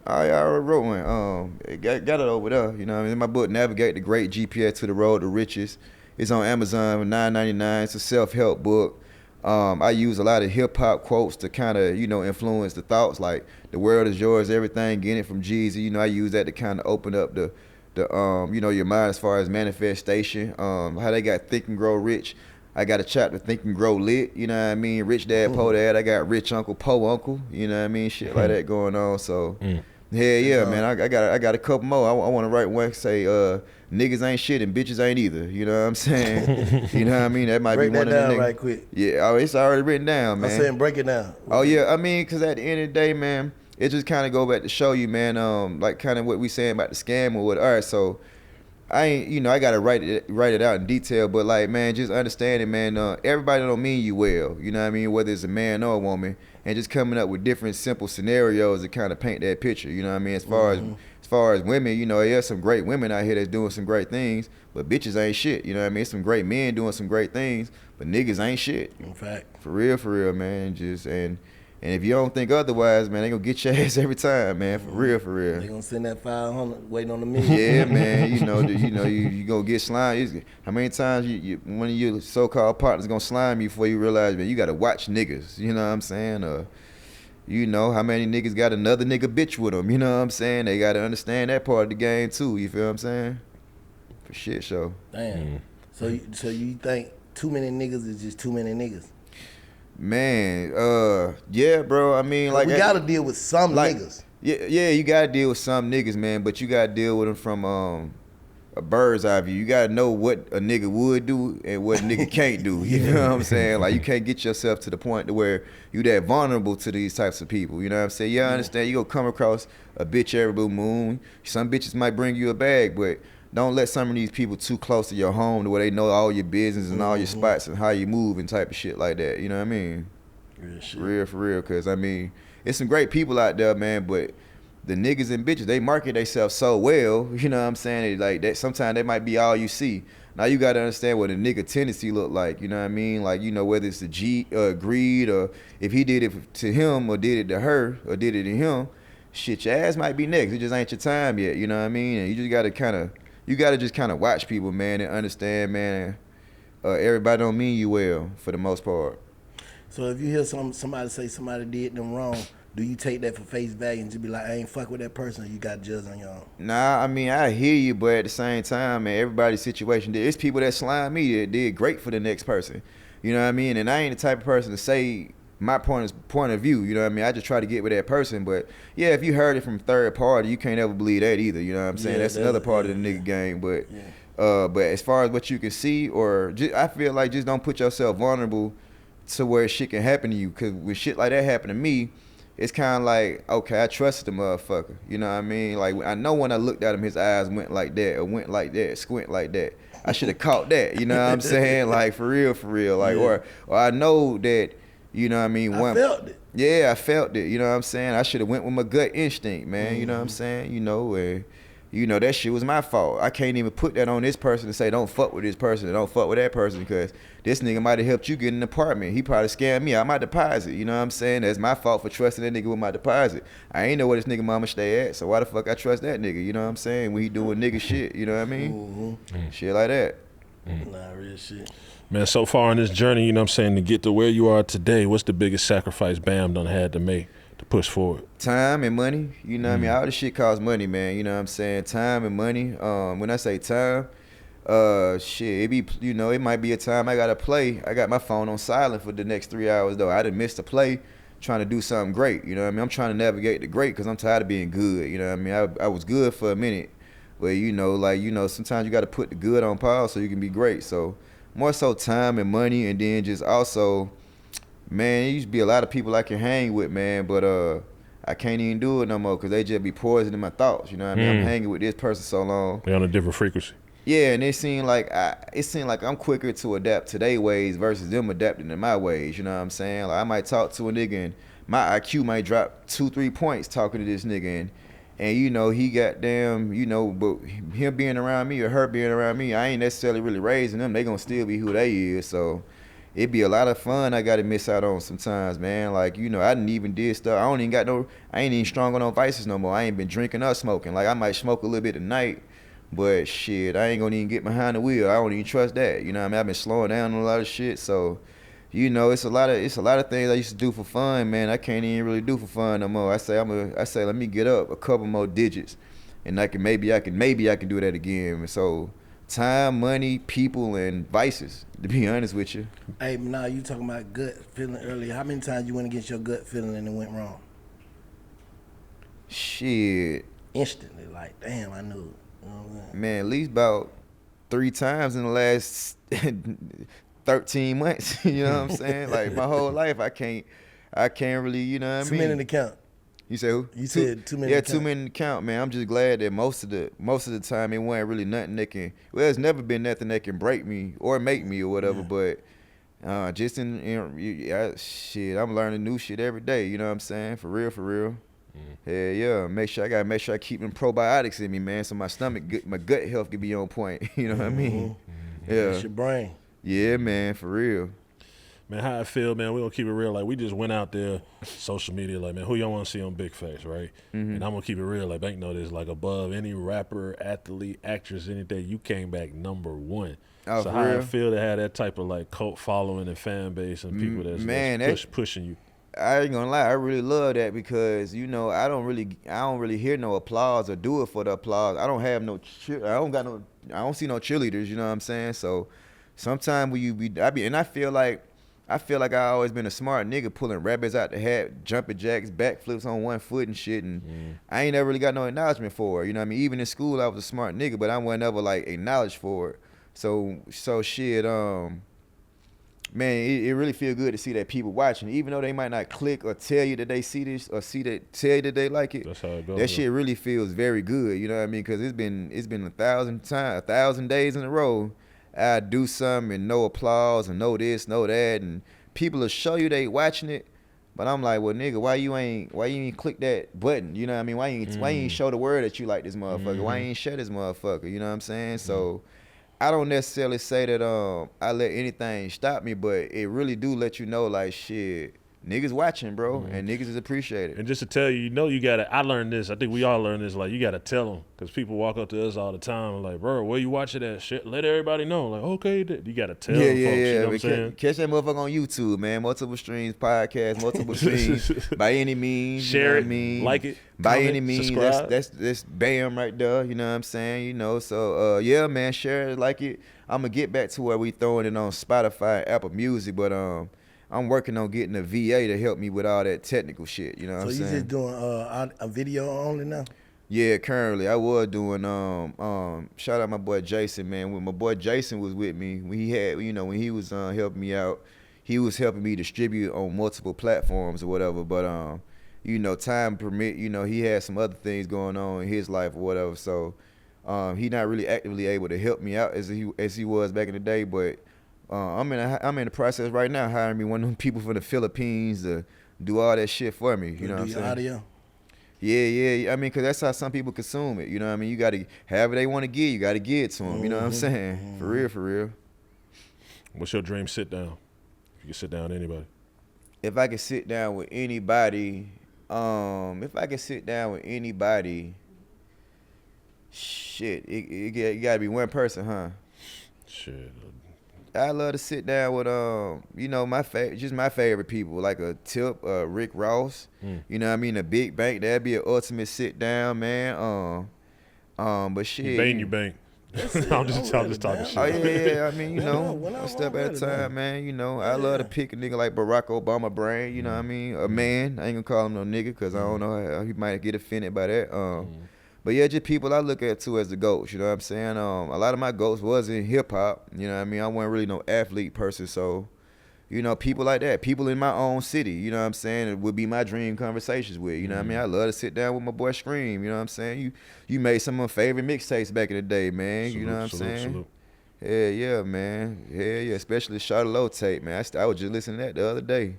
[SPEAKER 2] I already wrote one. Got it over there. You know what I mean? My book, Navigate the Great GPS to the Road to Riches. It's on Amazon for $9.99. It's a self-help book. I use a lot of hip-hop quotes to kind of, you know, influence the thoughts, like the world is yours, everything, getting it from Jeezy. You know, I use that to kind of open up the your mind as far as manifestation, how they got Think and Grow Rich. I got a chapter Think and Grow Lit, you know what I mean? Rich Dad, Poor Dad. I got Rich Uncle, Poor Uncle, you know what I mean? Shit like that going on. So, yeah, man, I got a couple more. I want to write one say, niggas ain't shit and bitches ain't either. You know what I'm saying? You know what I mean? That might
[SPEAKER 3] break
[SPEAKER 2] be one
[SPEAKER 3] that
[SPEAKER 2] of the
[SPEAKER 3] down
[SPEAKER 2] niggas.
[SPEAKER 3] right quick.
[SPEAKER 2] Yeah, it's already written down, man.
[SPEAKER 3] I'm saying break it down.
[SPEAKER 2] Oh, yeah, I mean, because at the end of the day, man, it just kind of go back to show you, man, like kind of what we saying about the scam or what. All right, so I ain't, I gotta write it out in detail, but like, man, just understanding, man, everybody don't mean you well, you know what I mean, whether it's a man or a woman, and just coming up with different simple scenarios to kind of paint that picture, you know what I mean, as far as women, there's some great women out here that's doing some great things, but bitches ain't shit, you know what I mean, some great men doing some great things, but niggas ain't shit.
[SPEAKER 3] In fact.
[SPEAKER 2] For real, man, and if you don't think otherwise, man, they gonna get your ass every time, man. For real.
[SPEAKER 3] They gonna send that 500 waiting on the million.
[SPEAKER 2] Yeah, man. You gonna get slime. How many times one of your so-called partners gonna slime you before you realize, man, you gotta watch niggas. You know what I'm saying? How many niggas got another nigga bitch with them? You know what I'm saying? They gotta understand that part of the game too. You feel what I'm saying? For shit show.
[SPEAKER 3] Damn. So you think too many niggas is just too many niggas?
[SPEAKER 2] Man, yeah, bro. I mean, like
[SPEAKER 3] we gotta deal with some niggas.
[SPEAKER 2] Yeah, you gotta deal with some niggas, man. But you gotta deal with them from a bird's eye view. You gotta know what a nigga would do and what a nigga can't do. You know what I'm saying? Like, you can't get yourself to the point to where you that vulnerable to these types of people. You know what I'm saying? Yeah, I understand. You gonna come across a bitch every blue moon. Some bitches might bring you a bag, but don't let some of these people too close to your home to where they know all your business and all your spots and how you move and type of shit like that. You know what I mean?
[SPEAKER 3] Real shit.
[SPEAKER 2] For real. Because, I mean, it's some great people out there, man, but the niggas and bitches, they market themselves so well, you know what I'm saying? Like, that sometimes they might be all you see. Now, you got to understand what a nigga tendency look like, you know what I mean? Like, whether it's the greed or if he did it to him or did it to her or did it to him, shit, your ass might be next. It just ain't your time yet, you know what I mean? And you just got to just kind of watch people, man, and understand, man, everybody don't mean you well for the most part.
[SPEAKER 3] So if you hear somebody say somebody did them wrong, do you take that for face value and just be like, I ain't fuck with that person, or you got to judge on your own?
[SPEAKER 2] Nah, I mean, I hear you, but at the same time, man, everybody's situation, there's people that slime me that did great for the next person. You know what I mean? And I ain't the type of person to say my point of view, you know what I mean? I just try to get with that person, but yeah, if you heard it from third party, you can't ever believe that either, you know what I'm saying? That's another part of the nigga game, but but as far as what you can see, I feel like just don't put yourself vulnerable to where shit can happen to you, because when shit like that happen to me, it's kind of like, okay, I trusted the motherfucker, you know what I mean? Like, I know when I looked at him, his eyes went like that, or went like that, squint like that. I should have caught that, you know what I'm saying? Like, for real, like, or I know that, you know what I mean?
[SPEAKER 3] I felt it.
[SPEAKER 2] Yeah, I felt it, you know what I'm saying? I should have went with my gut instinct, man, you know what I'm saying? That shit was my fault. I can't even put that on this person to say don't fuck with this person and don't fuck with that person, because this nigga might have helped you get an apartment. He probably scammed me out my deposit. You know what I'm saying? That's my fault for trusting that nigga with my deposit. I ain't know where this nigga mama stay at, so why the fuck I trust that nigga? You know what I'm saying? When he doing nigga shit, you know what I mean? Shit like that.
[SPEAKER 3] Nah, real shit.
[SPEAKER 1] Man, so far on this journey, you know what I'm saying, to get to where you are today, what's the biggest sacrifice Bam done had to make to push forward?
[SPEAKER 2] Time and money, you know what I mean? All this shit costs money, man, you know what I'm saying? Time and money. When I say time, it might be a time I gotta play. I got my phone on silent for the next 3 hours though. I done missed a play trying to do something great, you know what I mean? I'm trying to navigate the great because I'm tired of being good, you know what I mean? I was good for a minute, but sometimes you gotta put the good on pause so you can be great. So more so time and money, and then just also, man, there used to be a lot of people I can hang with, man, but I can't even do it no more because they just be poisoning my thoughts, you know what I mean? I'm hanging with this person so long.
[SPEAKER 1] They're on a different frequency.
[SPEAKER 2] Yeah, and it seemed like I'm quicker to adapt to their ways versus them adapting to my ways, you know what I'm saying? Like, I might talk to a nigga and my IQ might drop 2-3 points talking to this nigga, and he goddamn, but him being around me or her being around me, I ain't necessarily really raising them. They gonna still be who they is, so it be a lot of fun I gotta miss out on sometimes, man. Like, I didn't even did stuff. I ain't even strong on no vices no more. I ain't been drinking or smoking. Like, I might smoke a little bit tonight, but shit, I ain't gonna even get behind the wheel. I don't even trust that. You know what I mean? I've been slowing down on a lot of shit, so it's a lot of things I used to do for fun, man. I can't even really do for fun no more. I say let me get up a couple more digits and maybe I can do that again. And so time, money, people, and vices. To be honest with you.
[SPEAKER 3] Hey, now you talking about gut feeling earlier. How many times you went against your gut feeling and it went wrong?
[SPEAKER 2] Shit.
[SPEAKER 3] Instantly, like, damn, I knew it. You know what I'm saying?
[SPEAKER 2] Man, at least about 3 times in the last 13 months. You know what I'm saying? Like my whole life, I can't really, you know what I mean?
[SPEAKER 3] Too many to count.
[SPEAKER 2] You say who?
[SPEAKER 3] You said too many.
[SPEAKER 2] Yeah,
[SPEAKER 3] to count.
[SPEAKER 2] too many to count, man. I'm just glad that most of the time it wasn't really nothing that can. Well, it's never been nothing that can break me or make me or whatever. But just shit, I'm learning new shit every day. You know what I'm saying? For real, for real. Yeah. Make sure I keep them probiotics in me, man, so my my gut health can be on point. You know what I mean? Yeah.
[SPEAKER 3] It's your brain.
[SPEAKER 2] Yeah, man, for real.
[SPEAKER 1] Man, how I feel, man, we gonna keep it real. Like, we just went out there, social media, like, man, who y'all wanna see on Big Face, right? And I'm gonna keep it real. Like, Bank know this, like, above any rapper, athlete, actress, anything, you came back #1.
[SPEAKER 2] Oh,
[SPEAKER 1] so
[SPEAKER 2] for
[SPEAKER 1] how
[SPEAKER 2] real?
[SPEAKER 1] I feel to have that type of, like, cult following and fan base and people that's pushing you.
[SPEAKER 2] I ain't gonna lie, I really love that because you know I don't really hear no applause or do it for the applause. I don't have I don't see no cheerleaders. You know what I'm saying? So sometimes I feel like I always been a smart nigga pulling rabbits out the hat, jumping jacks, backflips on one foot and shit, and I ain't never really got no acknowledgement for it. You know what I mean? Even in school, I was a smart nigga, but I wasn't ever like acknowledged for it. So shit, man, it really feel good to see that people watching, even though they might not click or tell you that they see this or tell you that they like it.
[SPEAKER 1] That's how it goes.
[SPEAKER 2] That shit really feels very good. You know what I mean? Because it's been 1,000 days in a row. I do something and no applause and no this, no that, and people will show you they watching it, but I'm like, well, nigga, why you ain't click that button? You know what I mean? Why you ain't show the word that you like this motherfucker? Why you ain't share this motherfucker? You know what I'm saying? So I don't necessarily say that I let anything stop me, but it really do let you know, like, shit, niggas watching, bro, and niggas is appreciated.
[SPEAKER 1] And just to tell you, you gotta. I learned this. I think we all learned this. Like, you gotta tell them, because people walk up to us all the time and like, bro, where you watching that shit? Let everybody know. Like, okay, you gotta tell them, folks. You know what I'm saying?
[SPEAKER 2] Catch that motherfucker on YouTube, man. Multiple streams, podcast, multiple streams. By any means,
[SPEAKER 1] Share
[SPEAKER 2] you know
[SPEAKER 1] it,
[SPEAKER 2] what I mean?
[SPEAKER 1] like it,
[SPEAKER 2] By
[SPEAKER 1] comment,
[SPEAKER 2] any means,
[SPEAKER 1] subscribe.
[SPEAKER 2] that's bam right there. You know what I'm saying? You know, so yeah, man, share it, like it. I'm gonna get back to where we throwing it on Spotify, Apple Music, but I'm working on getting a VA to help me with all that technical shit. You know what I'm saying?
[SPEAKER 3] So you just doing a video only now?
[SPEAKER 2] Yeah, currently I was doing shout out my boy Jason, man. When my boy Jason was with me, when he was helping me out, he was helping me distribute on multiple platforms or whatever. But time permit, he had some other things going on in his life or whatever. So he not really actively able to help me out as he was back in the day. But I'm in the process right now hiring me one of them people from the Philippines to do all that shit for me. You know what I'm saying?
[SPEAKER 3] Audio.
[SPEAKER 2] Yeah. I mean, because that's how some people consume it. You know what I mean? You got to, however they want to give, you got to give it to them. You know what I'm saying? For real.
[SPEAKER 1] What's your dream sit down? If you could sit down with anybody.
[SPEAKER 2] If I could sit down with anybody, shit, it got to be one person, huh?
[SPEAKER 1] Shit.
[SPEAKER 2] I love to sit down with my favorite people, like a Tip, Rick Ross. You know what I mean? A Big Bank, that'd be an ultimate sit down, man. But shit,
[SPEAKER 1] You bang. I'm just talking shit.
[SPEAKER 2] Oh yeah. I mean, one step at a time, man. I love to pick a nigga like Barack Obama brain. You know what I mean? A man. I ain't gonna call him no nigga because I don't know how he might get offended by that. But yeah, just people I look at too as the GOATs, you know what I'm saying? A lot of my GOATs was in hip hop, you know what I mean? I wasn't really no athlete person, so, people like that, people in my own city, you know what I'm saying? It would be my dream conversations with, you know what I mean? I love to sit down with my boy Scream, you know what I'm saying? You made some of my favorite mixtapes back in the day, man, you know what I'm saying?
[SPEAKER 1] Salute.
[SPEAKER 2] Hell yeah, man. Hell yeah, especially the Charlotte tape, man. I was just listening to that the other day.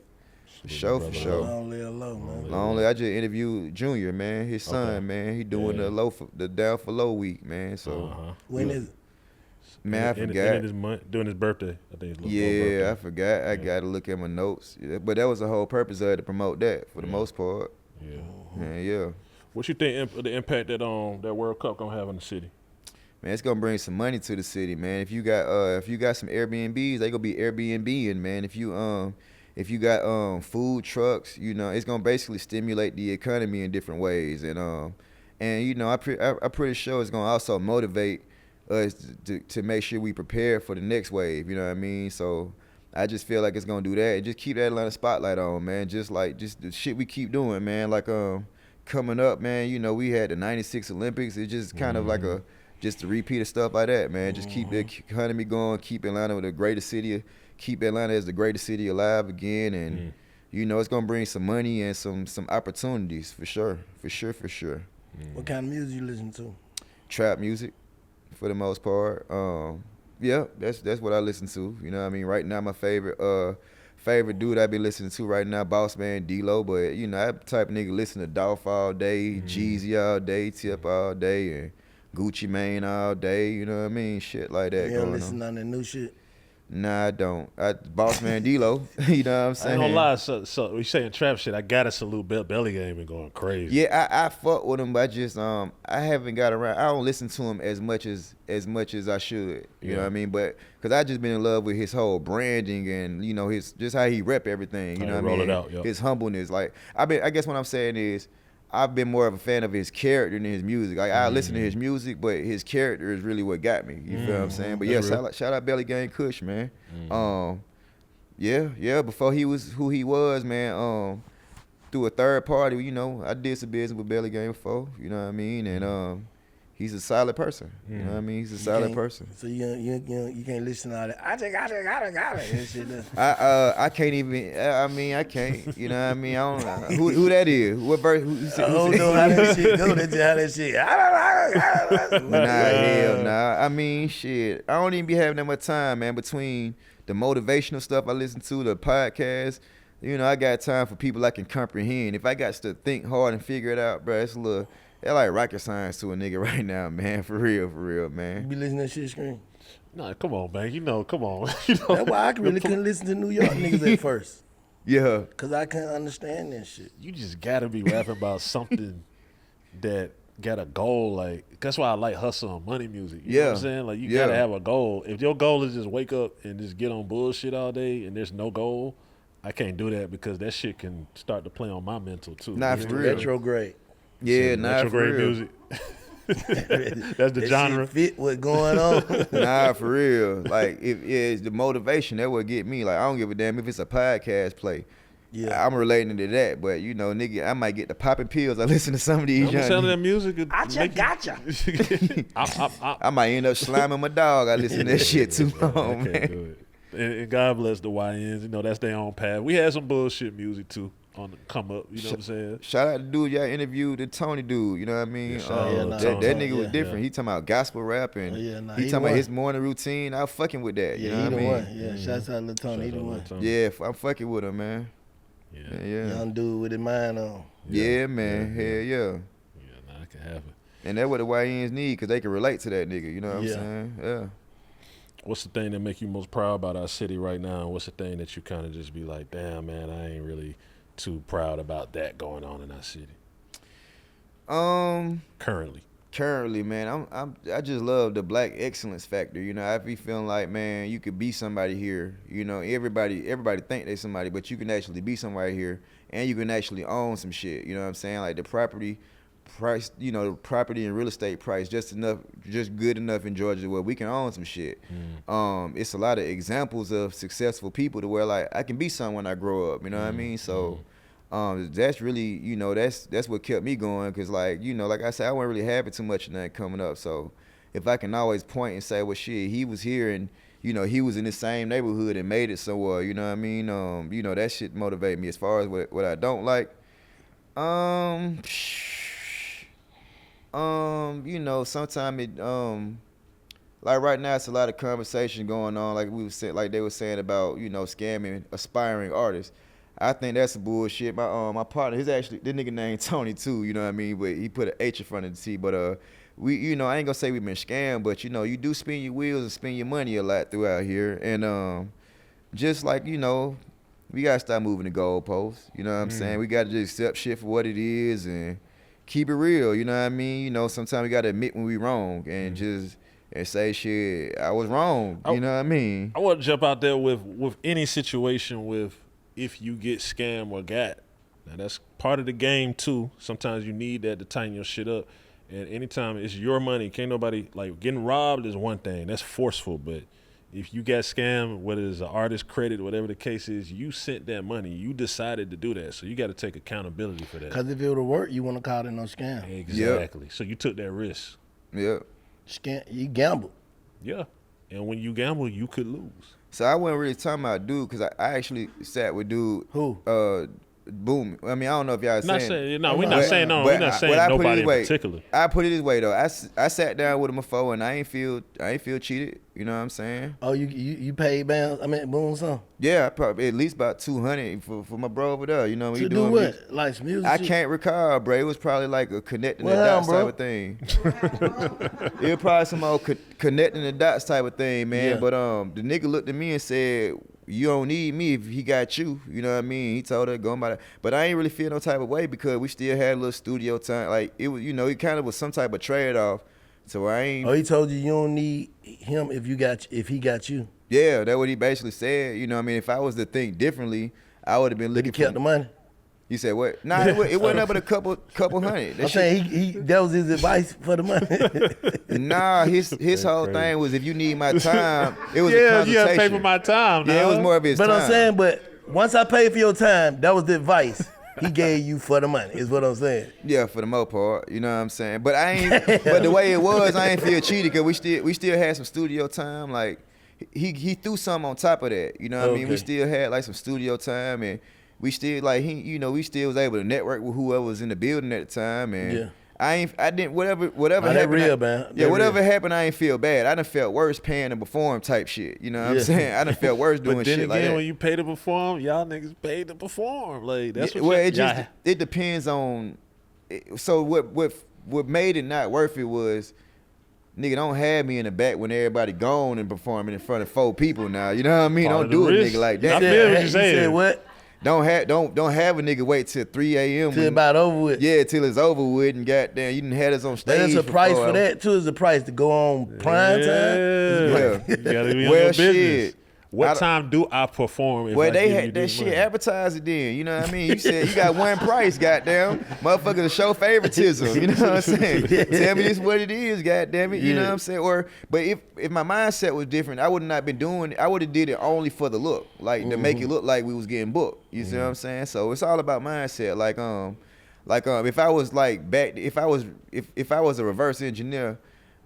[SPEAKER 2] For sure.
[SPEAKER 3] Long live low, man.
[SPEAKER 2] I just interviewed Junior, man, his son, man. He doing the Down for Low week, man. So
[SPEAKER 3] when is it?
[SPEAKER 2] Man, I forgot.
[SPEAKER 1] End of this month, during his birthday. I think.
[SPEAKER 2] I forgot. I got to look at my notes. Yeah, but that was the whole purpose of it, to promote that for the most part. Yeah.
[SPEAKER 1] What you think the impact that that World Cup gonna have on the city?
[SPEAKER 2] Man, it's gonna bring some money to the city, man. If you got some Airbnbs, they gonna be Airbnb-ing, man. If you got food trucks, it's gonna basically stimulate the economy in different ways, and And you know, I'm pretty sure it's gonna also motivate us to make sure we prepare for the next wave. You know what I mean? So I just feel like it's gonna do that and just keep that Atlanta spotlight on, man. Just the shit we keep doing, man. Like coming up, man. You know, we had the '96 Olympics. It's just kind of like just a repeat of stuff like that, man. Just keep the economy going, keep Atlanta the greatest city, keep Atlanta as the greatest city alive again, and you know, it's gonna bring some money and some opportunities for sure.
[SPEAKER 3] What kind of music you listen to?
[SPEAKER 2] Trap music, for the most part. Yeah, that's what I listen to. You know what I mean? Right now, my favorite dude I be listening to right now, Boss Man D-Lo. But you know, that type of nigga listen to Dolph all day, Jeezy all day, Tip all day, and Gucci Mane all day. You know what I mean? Shit like that.
[SPEAKER 3] You don't listen to none of that new shit?
[SPEAKER 2] Nah, I don't. Boss Man D-Lo. You know what I'm saying?
[SPEAKER 1] I ain't gonna lie. So we saying trap shit. I gotta salute Belly Game and going crazy.
[SPEAKER 2] Yeah, I fuck with him, but I just I haven't got around. I don't listen to him as much as I should. You know what I mean? But because I just been in love with his whole branding and you know his just how he rep everything. You know what I mean?
[SPEAKER 1] Roll it out,
[SPEAKER 2] His humbleness. Like I guess what I'm saying is I've been more of a fan of his character than his music. Like I listen to his music, but his character is really what got me. You feel what I'm saying? But yeah, shout out Belly Gang Kush, man. Yeah. Before he was who he was, man. Through a third party, you know, I did some business with Belly Gang before. You know what I mean? And he's a solid person. You know what I mean? He's a solid person.
[SPEAKER 3] So you can't listen to all that. I just got it. And shit.
[SPEAKER 2] I can't even. I mean, I can't. You know what I mean? I don't know who that is. What verse?
[SPEAKER 3] I don't know how that shit go. That's how that shit.
[SPEAKER 2] Hell nah. I mean, shit. I don't even be having that much time, man. Between the motivational stuff I listen to, the podcast. You know, I got time for people I can comprehend. If I got to think hard and figure it out, bro, it's a little. That's like rocket science to a nigga right now, man. For real, man.
[SPEAKER 3] You be listening to that shit screen?
[SPEAKER 1] Nah, come on, man. You know, come on.
[SPEAKER 3] That's why I really couldn't listen to New York niggas at first.
[SPEAKER 2] Yeah.
[SPEAKER 3] Because I couldn't understand that shit.
[SPEAKER 1] You just gotta be rapping about something that got a goal. Like that's why I like hustle and money music. You know what I'm saying? Like you gotta have a goal. If your goal is just wake up and just get on bullshit all day and there's no goal, I can't do that because that shit can start to play on my mental too.
[SPEAKER 2] Nah, for real.
[SPEAKER 3] Retrograde.
[SPEAKER 2] Yeah, nah,
[SPEAKER 1] retrograde
[SPEAKER 2] for real.
[SPEAKER 1] music. That's the
[SPEAKER 3] that
[SPEAKER 1] genre.
[SPEAKER 3] Shit fit what's going on.
[SPEAKER 2] Nah, for real. Like if it's the motivation that would get me. Like I don't give a damn if it's a podcast play. Yeah, I'm relating to that. But you know, nigga, I might get the popping pills. I listen to some of these.
[SPEAKER 1] I'm selling that music.
[SPEAKER 3] Gotcha.
[SPEAKER 2] I might end up slamming my dog. I listen to that shit too long, man.
[SPEAKER 1] And God bless the YNs. You know, that's their own path. We had some bullshit music too on the come up. You know what I'm saying?
[SPEAKER 2] Shout out to dude y'all interviewed, the Tony dude. You know what I mean? That nigga was different. He talking about gospel rap and he talking about his morning routine. I was fucking with that. You know what I mean?
[SPEAKER 3] One. Yeah, shouts out to Tony. He the one.
[SPEAKER 2] Yeah, I'm fucking with him, man. Yeah.
[SPEAKER 3] Young dude with his mind on.
[SPEAKER 2] Yeah, man. Hell yeah.
[SPEAKER 1] Yeah, nah, it can happen.
[SPEAKER 2] And that's what the YNs need because they can relate to that nigga. You know what I'm saying? Yeah.
[SPEAKER 1] What's the thing that make you most proud about our city right now? What's the thing that you kind of just be like, damn, man, I ain't really too proud about that going on in our city? Currently,
[SPEAKER 2] man, I just love the black excellence factor. You know, I be feeling like, man, you could be somebody here. You know, everybody think they somebody, but you can actually be somebody here, and you can actually own some shit. You know what I'm saying? Like the property price, you know, property and real estate price just good enough in Georgia where we can own some shit. It's a lot of examples of successful people to where like I can be someone when I grow up, you know what I mean? So that's really, you know, that's what kept me going because like, you know, like I said, I wasn't really having too much of that coming up. So if I can always point and say, well shit, he was here and you know, he was in the same neighborhood and made it somewhere, you know what I mean? You know, that shit motivate me. As far as what I don't like, you know, sometimes it like right now it's a lot of conversation going on, like they were saying about, you know, scamming aspiring artists. I think that's some bullshit. My partner, this nigga named Tony too, you know what I mean? But he put an H in front of the T. But we, you know, I ain't gonna say we've been scammed, but you know, you do spin your wheels and spend your money a lot throughout here. And just like, you know, we gotta start moving the goalposts. You know what I'm saying? We gotta just accept shit for what it is and keep it real, you know what I mean? You know, sometimes we gotta admit when we wrong and just say shit, I was wrong. You know what I mean?
[SPEAKER 1] I want to jump out there with any situation with if you get scammed or got. Now that's part of the game too. Sometimes you need that to tighten your shit up. And anytime it's your money, can't nobody, like, getting robbed is one thing. That's forceful. But if you got scammed, whether it's an artist credit, whatever the case is, you sent that money. You decided to do that. So you got to take accountability for that.
[SPEAKER 3] Because if it would have worked, you wouldn't have called it no scam.
[SPEAKER 1] Exactly. Yep. So you took that risk.
[SPEAKER 2] Yeah.
[SPEAKER 3] You gambled.
[SPEAKER 1] Yeah. And when you gamble, you could lose.
[SPEAKER 2] So I wasn't really talking about dude, because I actually sat with dude.
[SPEAKER 3] Who?
[SPEAKER 2] Boom. I mean, I don't know if y'all saying.
[SPEAKER 1] We're not saying nobody in particular.
[SPEAKER 2] I put it this way though. I sat down with him before and I ain't feel cheated. You know what I'm saying?
[SPEAKER 3] Oh, you paid Boom some?
[SPEAKER 2] Yeah, probably at least about $200 for my bro over there. You know what
[SPEAKER 3] to do what? Like some music?
[SPEAKER 2] I can't recall, bro. It was probably like a connecting the dots type of thing. It was probably some old connecting the dots type of thing, man. Yeah. But the nigga looked at me and said, "You don't need me if he got you." You know what I mean? He told her, go about it. But I ain't really feel no type of way because we still had a little studio time. Like, it was, it kind of was some type of trade-off. So I ain't.
[SPEAKER 3] Oh, he told you don't need him if he got you.
[SPEAKER 2] Yeah, that's what he basically said. You know what I mean? If I was to think differently, I would have been looking
[SPEAKER 3] for... He kept the money?
[SPEAKER 2] You said what? Nah, it wasn't up but a couple hundred.
[SPEAKER 3] I'm saying that was his advice for the money.
[SPEAKER 2] Nah, his whole thing was, if you need my time, it was a consultation.
[SPEAKER 1] You gotta pay for my time.
[SPEAKER 2] Yeah, it was more of his time.
[SPEAKER 3] But I'm saying, once I paid for your time, that was the advice he gave you for the money, is what I'm saying.
[SPEAKER 2] Yeah, for the most part, you know what I'm saying. But I ain't. But the way it was, I ain't feel cheated because we still had some studio time. Like, he threw something on top of that. You know what I mean? We still had like some studio time, and we still we still was able to network with whoever was in the building at the time. And I didn't whatever happened.
[SPEAKER 3] Real, man.
[SPEAKER 2] Whatever happened, I ain't feel bad. I done felt worse paying to perform type shit. You know what I'm saying? I done felt worse doing shit like that.
[SPEAKER 1] But then again, when you pay to perform, y'all niggas pay to perform. Like, that's
[SPEAKER 2] it depends on. So what made it not worth it was, nigga, don't have me in the back when everybody gone and performing in front of 4 people now. You know what I mean? Don't do a nigga like that.
[SPEAKER 1] I feel what you're saying.
[SPEAKER 3] You said what?
[SPEAKER 2] Don't have a nigga wait till 3 a.m.
[SPEAKER 3] Till about over with.
[SPEAKER 2] Yeah, till it's over with, and goddamn, you done had us on stage.
[SPEAKER 3] There's a price for that too. Is a price to go on prime time.
[SPEAKER 1] Yeah, you gotta be on your business. What time do I perform?
[SPEAKER 2] Well, they had that shit advertised it then. You know what I mean? You said you got one price, goddamn. Motherfuckers show favoritism. You know what I'm saying? Tell me this what it is, goddamn it. You know what I'm saying? But if my mindset was different, I would not been doing it. I would have did it only for the look, like to make it look like we was getting booked. You see what I'm saying? So it's all about mindset. Like if I was like if I was a reverse engineer,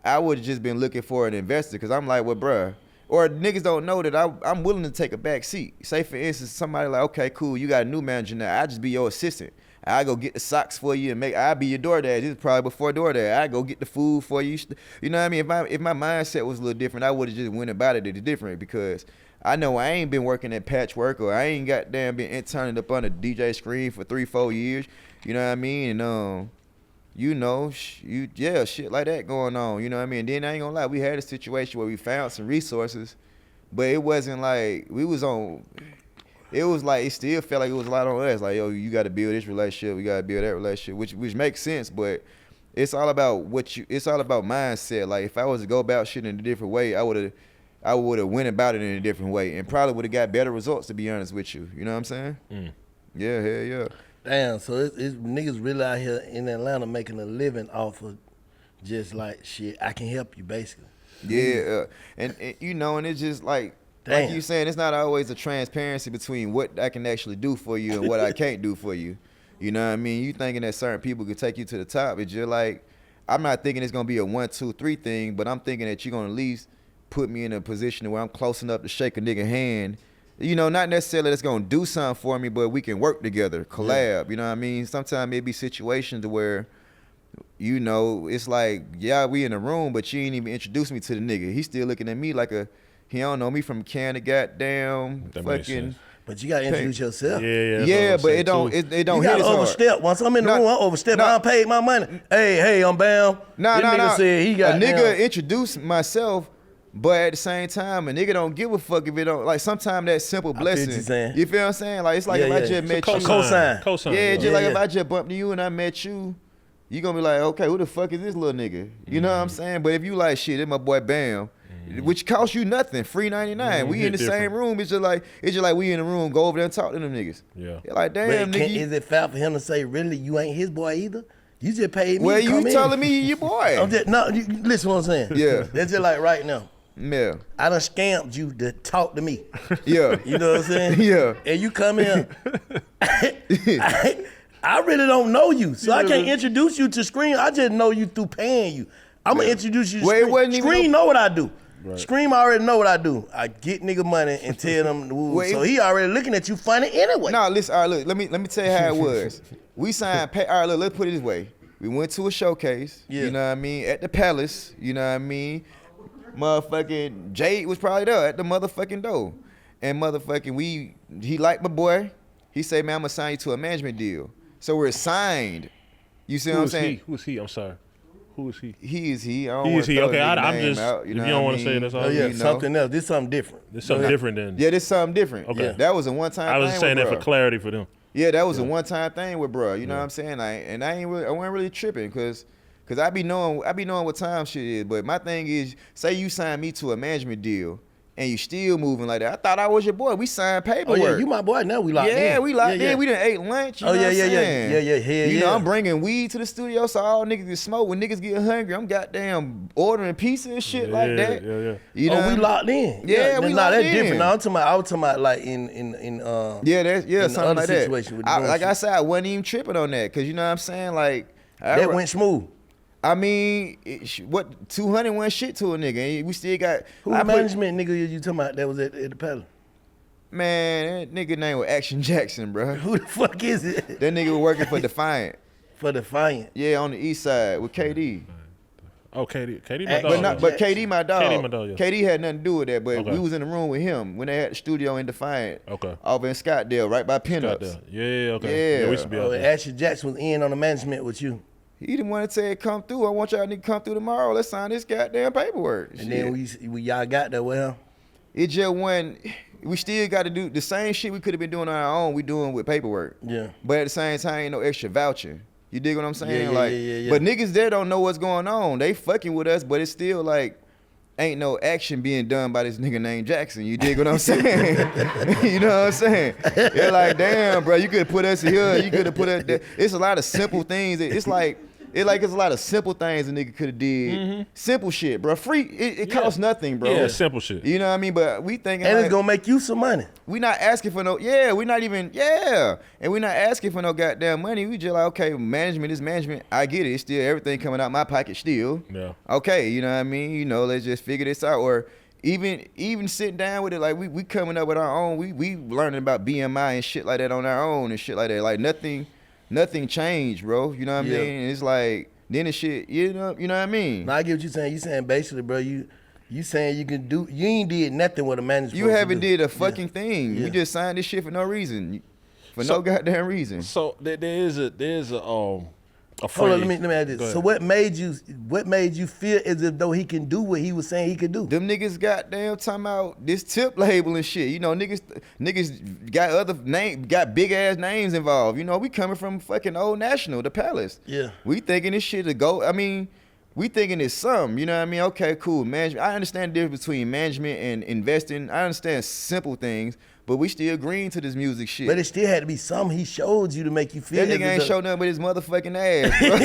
[SPEAKER 2] I would have just been looking for an investor, because I'm like, well, bruh. Or niggas don't know that I'm willing to take a back seat. Say, for instance, somebody like, okay, cool, you got a new manager now. I just be your assistant. I go get the socks for you and I'll be your DoorDash. This is probably before DoorDash. I go get the food for you. You know what I mean? If my mindset was a little different, I would have just went about it different, because I know I ain't been working at Patchwork, or I ain't goddamn been interning up on a DJ screen for 3-4 years. You know what I mean? And shit like that going on. You know what I mean? And then I ain't gonna lie, we had a situation where we found some resources, but it wasn't like we was on. It was like, it still felt like it was a lot on us. Like, yo, you got to build this relationship, we got to build that relationship, which makes sense. But it's all about it's all about mindset. Like, if I was to go about shit in a different way, I would have went about it in a different way, and probably would have got better results, to be honest with you. You know what I'm saying? Yeah, hell yeah.
[SPEAKER 3] Damn, so it's niggas really out here in Atlanta making a living off of just like, shit, I can help you, basically.
[SPEAKER 2] Yeah, and it's just like you saying, it's not always a transparency between what I can actually do for you and what I can't do for you. You know what I mean? You thinking that certain people could take you to the top. It's just like, I'm not thinking it's going to be a 1, 2, 3 thing, but I'm thinking that you're going to at least put me in a position where I'm close enough to shake a nigga hand. You know, not necessarily that's going to do something for me, but we can work together, collab. Yeah. You know what I mean? Sometimes it be situations where, it's like, yeah, we in the room, but you ain't even introduced me to the nigga. He still looking at me like he don't know me from can of goddamn fucking.
[SPEAKER 3] But you gotta introduce yourself.
[SPEAKER 2] Yeah, but it don't hit as hard. You gotta
[SPEAKER 3] overstep. Once I'm in the room, I overstep. I don't pay my money. Hey, I'm bound.
[SPEAKER 2] Nigga
[SPEAKER 3] said he got
[SPEAKER 2] a nigga introduce myself. But at the same time, a nigga don't give a fuck if it don't, like, sometimes that simple blessing. You feel what I'm saying? Like, it's like if I just met you.
[SPEAKER 3] Cosign.
[SPEAKER 2] Yeah, just like if I just bumped into you and I met you, you gonna be like, okay, who the fuck is this little nigga? You know what I'm saying? But if you like, shit, this my boy Bam, which costs you nothing, free 99. We in the same room. It's just like we in the room, go over there and talk to them niggas.
[SPEAKER 1] Yeah.
[SPEAKER 2] You're like, damn, nigga.
[SPEAKER 3] Is it fair for him to say, really, you ain't his boy either? You just paid me.
[SPEAKER 2] Well,
[SPEAKER 3] to come
[SPEAKER 2] you
[SPEAKER 3] in.
[SPEAKER 2] telling me your boy.
[SPEAKER 3] Listen what I'm saying.
[SPEAKER 2] Yeah.
[SPEAKER 3] That's just like right now.
[SPEAKER 2] Yeah.
[SPEAKER 3] I done scammed you to talk to me.
[SPEAKER 2] Yeah.
[SPEAKER 3] You know what I'm saying?
[SPEAKER 2] Yeah.
[SPEAKER 3] And you come in. I really don't know you, so I can't introduce you to Scream. I just know you through paying you. I'm gonna introduce you to
[SPEAKER 2] Well, it
[SPEAKER 3] Scream.
[SPEAKER 2] wasn't even
[SPEAKER 3] Scream know what I do.
[SPEAKER 1] Right.
[SPEAKER 3] Scream already know what I do. I get nigga money and tell them the rules.
[SPEAKER 2] Well,
[SPEAKER 3] So he already looking at you funny anyway.
[SPEAKER 2] No, listen. All right, look. Let me tell you how it was. We signed. All right, look. Let's put it this way. We went to a showcase.
[SPEAKER 3] Yeah.
[SPEAKER 2] You know what I mean? At the Palace. You know what I mean? Motherfucking Jade was probably there at the motherfucking door, and motherfucking he liked my boy. He said, "Man, I'm gonna sign you to a management deal." So we're signed. You see what I'm saying?
[SPEAKER 1] Who is he? I'm sorry. Who is he?
[SPEAKER 2] He is he. I don't
[SPEAKER 1] He
[SPEAKER 2] wanna
[SPEAKER 1] is he.
[SPEAKER 2] throw
[SPEAKER 1] Okay,
[SPEAKER 2] the nigga
[SPEAKER 1] I'm
[SPEAKER 2] name
[SPEAKER 1] just.
[SPEAKER 2] out,
[SPEAKER 1] If you
[SPEAKER 2] know
[SPEAKER 1] don't
[SPEAKER 2] what
[SPEAKER 1] want
[SPEAKER 2] I
[SPEAKER 1] to say
[SPEAKER 2] mean?
[SPEAKER 1] that's all.
[SPEAKER 3] Oh yeah,
[SPEAKER 2] you know.
[SPEAKER 3] something else. This something different.
[SPEAKER 1] It's something different than.
[SPEAKER 2] Yeah, this something different.
[SPEAKER 1] Okay.
[SPEAKER 2] Yeah. That was a one-time thing.
[SPEAKER 1] I was just saying
[SPEAKER 2] with
[SPEAKER 1] that for
[SPEAKER 2] bruh.
[SPEAKER 1] clarity for them.
[SPEAKER 2] Yeah, that was a one-time thing with bro. You know what I'm saying? Like, and I wasn't really tripping because I be knowing what time shit is. But my thing is, say you sign me to a management deal and you still moving like that. I thought I was your boy. We signed
[SPEAKER 3] Oh
[SPEAKER 2] paperwork.
[SPEAKER 3] yeah, you my boy. Now we locked in.
[SPEAKER 2] Yeah, we locked
[SPEAKER 3] Yeah,
[SPEAKER 2] in. We done ate lunch. You know what I'm saying?
[SPEAKER 3] Yeah.
[SPEAKER 2] You know, I'm bringing weed to the studio so all niggas can smoke. When niggas get hungry, I'm goddamn ordering pizza and shit like that.
[SPEAKER 1] Yeah.
[SPEAKER 2] You know,
[SPEAKER 3] we locked in.
[SPEAKER 2] Yeah, we
[SPEAKER 3] nah,
[SPEAKER 2] locked
[SPEAKER 3] that's
[SPEAKER 2] in.
[SPEAKER 3] different. No, I was talking about like in
[SPEAKER 2] Yeah, that's
[SPEAKER 3] in the
[SPEAKER 2] something
[SPEAKER 3] other
[SPEAKER 2] like that.
[SPEAKER 3] situation with the
[SPEAKER 2] Like I
[SPEAKER 3] bullshit.
[SPEAKER 2] said, I wasn't even tripping on that because you know what I'm saying. Like
[SPEAKER 3] that went smooth.
[SPEAKER 2] I mean, what 200 wasn't shit to a nigga. And we still got
[SPEAKER 3] Who the management nigga you talking about that was at the Palace?
[SPEAKER 2] Man, that nigga name was Action Jackson, bro.
[SPEAKER 3] Who the fuck is it?
[SPEAKER 2] That nigga was working for Defiant.
[SPEAKER 3] For Defiant.
[SPEAKER 2] Yeah, on the east side with KD.
[SPEAKER 1] Oh, KD my
[SPEAKER 3] But
[SPEAKER 1] dog.
[SPEAKER 3] not-
[SPEAKER 2] But KD my dog.
[SPEAKER 1] KD my dog, yeah.
[SPEAKER 2] KD had nothing to do with that, but
[SPEAKER 1] Okay.
[SPEAKER 2] we was in the room with him when they had the studio in Defiant.
[SPEAKER 1] Okay.
[SPEAKER 2] Over in Scottsdale, right by
[SPEAKER 1] Got
[SPEAKER 2] Pinups.
[SPEAKER 1] that. Yeah, okay.
[SPEAKER 2] Yeah.
[SPEAKER 1] we used to be out
[SPEAKER 3] Oh,
[SPEAKER 1] there.
[SPEAKER 3] Ashley Jackson was in on the management with you.
[SPEAKER 2] He didn't want to say come through. I want y'all to come through tomorrow. Let's sign this goddamn paperwork.
[SPEAKER 3] And then we y'all got there, well,
[SPEAKER 2] It just wasn't. We still got to do the same shit we could have been doing on our own. We doing with paperwork.
[SPEAKER 3] yeah.
[SPEAKER 2] But at the same time, ain't no extra vouching. You dig what I'm saying?
[SPEAKER 3] Yeah.
[SPEAKER 2] But niggas there don't know what's going on. They fucking with us, but it's still like ain't no action being done by this nigga named Jackson. You dig what I'm saying? You know what I'm saying? They're like, damn, bro, you could have put us here. You could have put us there. It's a lot of simple things. It's a lot of simple things a nigga could have did. Simple shit, bro. Free. It costs nothing, bro.
[SPEAKER 1] Yeah, simple shit.
[SPEAKER 2] You know what I mean? But we thinking
[SPEAKER 3] And
[SPEAKER 2] like,
[SPEAKER 3] it's gonna make you some money.
[SPEAKER 2] we not asking for no, we're not even, and we're not asking for no goddamn money. We just like, okay, management is management. I get it. It's still everything coming out my pocket still.
[SPEAKER 1] Yeah.
[SPEAKER 2] Okay, you know what I mean? You know, let's just figure this out. Or even sitting down with it, like we coming up with our own, we learning about BMI and shit like that on our own and shit like that. Like nothing changed, bro. You know what I
[SPEAKER 3] Yeah.
[SPEAKER 2] mean? And it's like, then the shit, you know what I mean?
[SPEAKER 3] Now I get what you're saying. You saying basically, bro, you saying you can do, you ain't did nothing with a manager.
[SPEAKER 2] You haven't did a fucking thing.
[SPEAKER 3] Yeah.
[SPEAKER 2] You just signed this shit for no reason. For
[SPEAKER 1] So-
[SPEAKER 2] no goddamn reason.
[SPEAKER 1] So there is a phrase.
[SPEAKER 3] Hold on, let me add
[SPEAKER 1] Go
[SPEAKER 3] this.
[SPEAKER 1] ahead.
[SPEAKER 3] So what made you feel as if though he can do what he was saying he could do?
[SPEAKER 2] Them niggas goddamn talking about this tip label and shit. You know, niggas got got big ass names involved. You know, we coming from fucking Old National, the Palace.
[SPEAKER 3] Yeah.
[SPEAKER 2] We thinking this shit to go. I mean, we thinking it's something. You know what I mean? Okay, cool. Management. I understand the difference between management and investing. I understand simple things, but we still agreeing to this music shit.
[SPEAKER 3] But it still had to be something he showed you to make you feel.
[SPEAKER 2] That nigga
[SPEAKER 3] as
[SPEAKER 2] ain't
[SPEAKER 3] if-
[SPEAKER 2] showed nothing but his motherfucking ass, bro.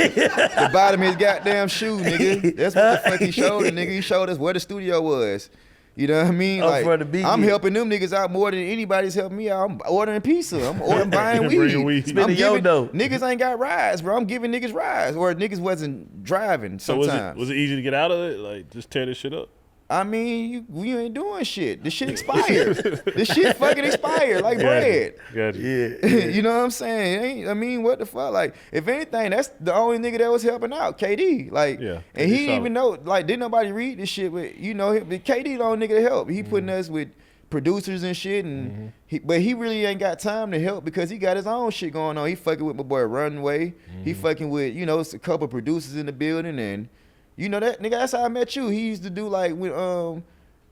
[SPEAKER 2] The bottom of his goddamn shoe, nigga. That's what the fuck he showed the nigga. He showed us where the studio was. You know what I mean?
[SPEAKER 3] Oh,
[SPEAKER 2] Like,
[SPEAKER 3] for the big
[SPEAKER 2] I'm
[SPEAKER 3] gig.
[SPEAKER 2] helping them niggas out more than anybody's helping me out. I'm ordering pizza. I'm buying
[SPEAKER 1] Bringing
[SPEAKER 2] weed.
[SPEAKER 1] weed.
[SPEAKER 2] I'm
[SPEAKER 3] Spending your dough.
[SPEAKER 2] niggas ain't got rides, bro. I'm giving niggas rides. Or niggas wasn't driving
[SPEAKER 1] So
[SPEAKER 2] sometimes.
[SPEAKER 1] was it easy to get out of it? Like just tear this shit up?
[SPEAKER 2] I mean, we ain't doing shit. The shit expired. The shit fucking expired like bread.
[SPEAKER 1] Got you.
[SPEAKER 3] Yeah.
[SPEAKER 2] You know what I'm saying? I mean, what the fuck? Like, if anything, that's the only nigga that was helping out, KD. Like,
[SPEAKER 1] Yeah,
[SPEAKER 2] and
[SPEAKER 1] KD
[SPEAKER 2] he didn't even know, like, didn't nobody read this shit with, you know, KD the only nigga to help. He putting us with producers and shit, and but he really ain't got time to help because he got his own shit going on. He fucking with my boy Runway. He fucking with, you know, it's a couple producers in the building, and you know that nigga. That's how I met you. He used to do like with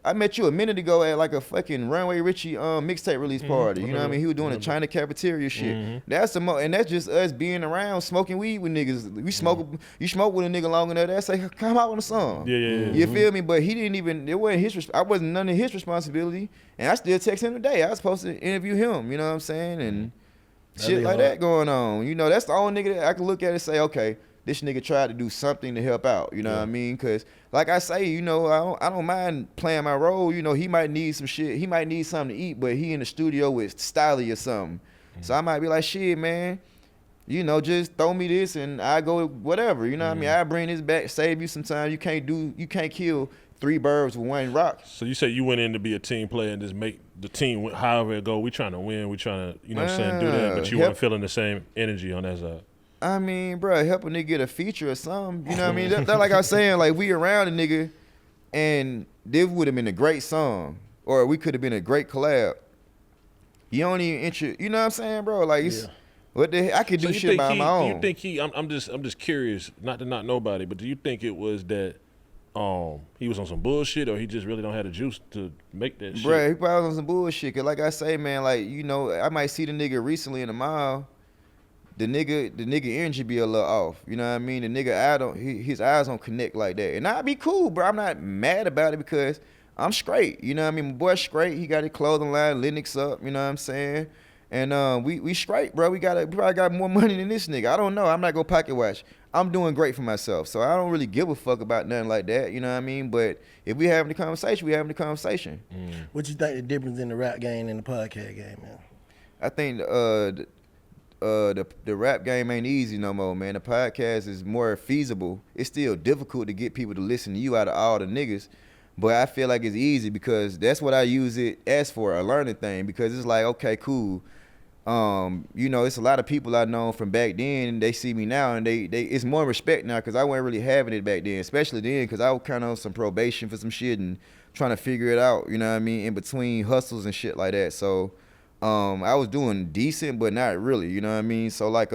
[SPEAKER 2] I met you a minute ago at like a fucking Runway Richie mixtape release party. You know what I mean? He was doing a China cafeteria shit. That's the and that's just us being around smoking weed with niggas. We smoke. You smoke with a nigga long enough, that say come out with a song.
[SPEAKER 1] Yeah.
[SPEAKER 2] You feel me? But he didn't even. It wasn't his. I wasn't none of his responsibility. And I still text him today. I was supposed to interview him. You know what I'm saying? And shit
[SPEAKER 3] be
[SPEAKER 2] like
[SPEAKER 3] hard.
[SPEAKER 2] that going on. You know, that's the only nigga that I can look at and say, okay, this nigga tried to do something to help out, you know what I mean? Because, like I say, you know, I don't mind playing my role. You know, he might need some shit. He might need something to eat, but he in the studio with Styly or something. So I might be like, shit, man, you know, just throw me this and I go whatever. You know what I mean? I bring this back, save you some time. You can't kill 3 birds with 1 rock.
[SPEAKER 1] So you say you went in to be a team player and just make the team, however it go, we trying to win, we trying to, you know what I'm saying, do that, but you weren't feeling the same energy on that side.
[SPEAKER 2] I mean, bro, help a nigga get a feature or something. You know what I mean? That like I was saying, like, we around a nigga, and this would have been a great song, or we could have been a great collab. You don't even you know what I'm saying, bro? Like, it's, what the heck? I could do shit by my own.
[SPEAKER 1] Do you think he? I'm just curious, not to not nobody, but do you think it was that he was on some bullshit, or he just really don't have the juice to make that shit?
[SPEAKER 2] Bro, he probably was on some bullshit. Cause like I say, man, like, you know, I might see the nigga recently in the mall. The nigga energy be a little off. You know what I mean? The nigga his eyes don't connect like that. And I'd be cool, bro. I'm not mad about it because I'm straight. You know what I mean? My boy's straight. He got his clothing line, Linux up, you know what I'm saying? And we straight, bro. We probably got more money than this nigga. I don't know. I'm not gonna pocket watch. I'm doing great for myself. So I don't really give a fuck about nothing like that. You know what I mean? But if we having the conversation, we having the conversation.
[SPEAKER 3] What you think the difference in the rap game and the podcast game, man?
[SPEAKER 2] I think the rap game ain't easy no more, man. The podcast is more feasible. It's still difficult to get people to listen to you out of all the niggas, but I feel like it's easy because that's what I use it as for, a learning thing, because it's like, okay, cool. You know, it's a lot of people I know from back then, and they see me now, and they it's more respect now because I wasn't really having it back then, especially then because I was kind of on some probation for some shit and trying to figure it out, you know what I mean, in between hustles and shit like that. So I was doing decent, but not really, you know what I mean? So like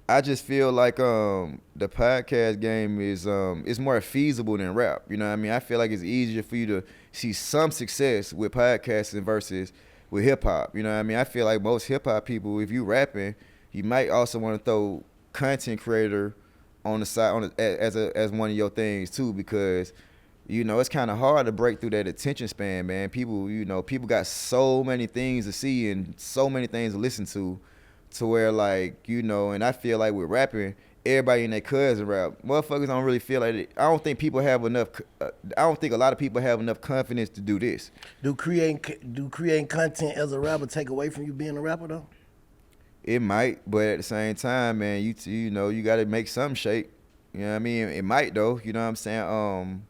[SPEAKER 2] I just feel like the podcast game is more feasible than rap, you know what I mean? I feel like it's easier for you to see some success with podcasting versus with hip hop, you know what I mean? I feel like most hip hop people, if you rapping, you might also want to throw content creator on the side as one of your things too, because you know, it's kind of hard to break through that attention span, man. People, you know, people got so many things to see and so many things to listen to where, like, you know, and I feel like with rapping, everybody in their cousin rap. Motherfuckers don't really feel like it. I don't think people have enough, I don't think a lot of people have enough confidence to do this.
[SPEAKER 3] Do creating content as a rapper take away from you being a rapper, though?
[SPEAKER 2] It might, but at the same time, man, you know, you got to make something shake. You know what I mean? It might, though. You know what I'm saying?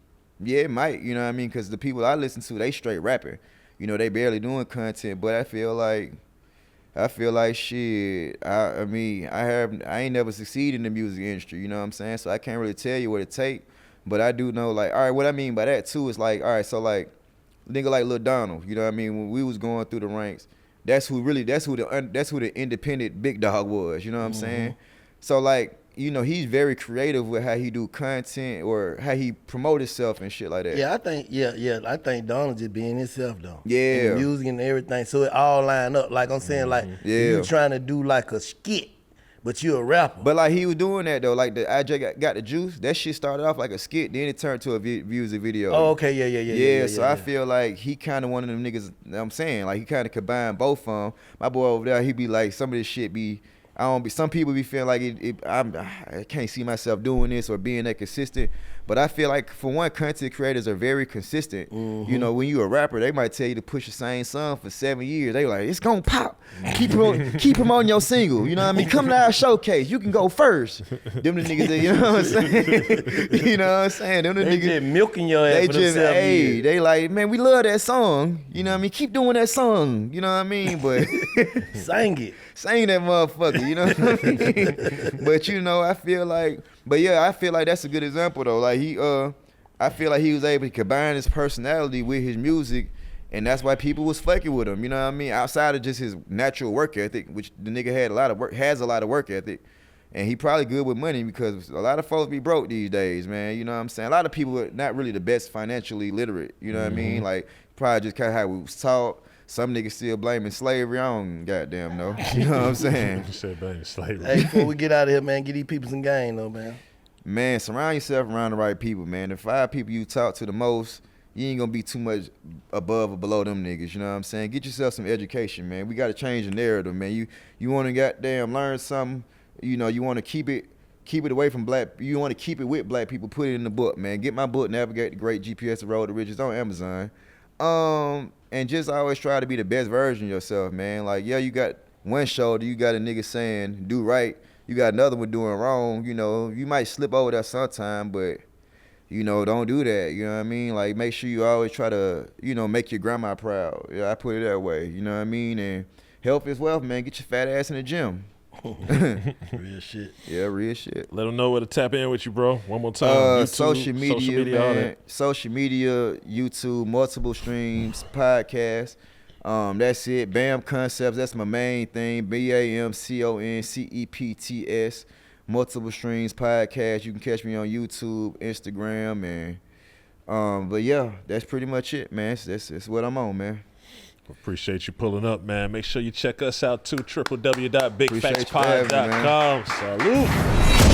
[SPEAKER 2] Yeah, it might, you know what I mean? Because the people I listen to, they straight rapping. You know, they barely doing content, but I feel like shit. I mean, I ain't never succeeded in the music industry, you know what I'm saying? So I can't really tell you what it take, but I do know, like, all right, what I mean by that too is like, all right, so like, nigga like Lil Donald, you know what I mean? When we was going through the ranks, that's who the independent big dog was, you know what I'm saying? So like, you know, he's very creative with how he do content or how he promote himself and shit like that.
[SPEAKER 3] Yeah, I think Donald just being himself though.
[SPEAKER 2] Yeah.
[SPEAKER 3] And the music and everything, so it all line up. Like I'm saying, like you trying to do like a skit, but you a rapper.
[SPEAKER 2] But like he was doing that though, like the IJ got the juice. That shit started off like a skit, then it turned to a music video.
[SPEAKER 3] Oh, okay, yeah.
[SPEAKER 2] So I feel like he kind of one of them niggas. I'm saying, like he kind of combined both of them. My boy over there, he be like, some of this shit be. Some people be feeling like I can't see myself doing this or being that consistent. But I feel like, for one, content creators are very consistent. You know, when you a rapper, they might tell you to push the same song for 7 years. They like, it's gonna pop. Keep promoting your single. You know what I mean? Come to our showcase. You can go first. Them the niggas that, you know what I'm saying? You know what I'm saying? Them the
[SPEAKER 3] they
[SPEAKER 2] niggas
[SPEAKER 3] just milking your ass.
[SPEAKER 2] They like, man, we love that song. You know what I mean? Keep doing that song. You know what I mean? But sing that motherfucker. You know what I mean? But you know, I feel like that's a good example though. Like I feel like he was able to combine his personality with his music, and that's why people was fucking with him. You know what I mean? Outside of just his natural work ethic, which the nigga has a lot of work ethic, and he probably good with money because a lot of folks be broke these days, man. You know what I'm saying? A lot of people are not really the best financially literate. You know what I mean? Like probably just kind of how we was taught. Some niggas still blaming slavery. I don't goddamn know. You know what I'm saying?
[SPEAKER 1] You said blaming slavery.
[SPEAKER 3] Hey, before we get out of here, man, get these people some game, though, man.
[SPEAKER 2] Man, surround yourself around the right people, man. The 5 people you talk to the most, you ain't gonna be too much above or below them niggas. You know what I'm saying? Get yourself some education, man. We gotta change the narrative, man. You wanna goddamn learn something. You know, you wanna keep it keep it away from black. You want to keep it with black people. Put it in the book, man. Get my book, Navigate the Great GPS: The Road to Riches, on Amazon. And just always try to be the best version of yourself, man. Like, yeah, you got one shoulder, you got a nigga saying do right, you got another one doing wrong. You know, you might slip over that sometime, but you know, don't do that. You know what I mean? Like, make sure you always try to, you know, make your grandma proud. Yeah, I put it that way. You know what I mean? And health is wealth, man. Get your fat ass in the gym.
[SPEAKER 3] Real shit.
[SPEAKER 2] Yeah, real shit.
[SPEAKER 1] Let them know where to tap in with you, bro. One more time. YouTube,
[SPEAKER 2] social media,
[SPEAKER 1] all
[SPEAKER 2] man.
[SPEAKER 1] that.
[SPEAKER 2] Social media, YouTube, multiple streams, podcast. That's it. BAM Concepts. That's my main thing. BAMCONCEPTS. Multiple streams, podcast. You can catch me on YouTube, Instagram, and but yeah, that's pretty much it, man. That's what I'm on, man.
[SPEAKER 1] Appreciate you pulling up, man. Make sure you check us out too.
[SPEAKER 2] Appreciate you for having me,
[SPEAKER 1] www.bigfactspod.com. Salute.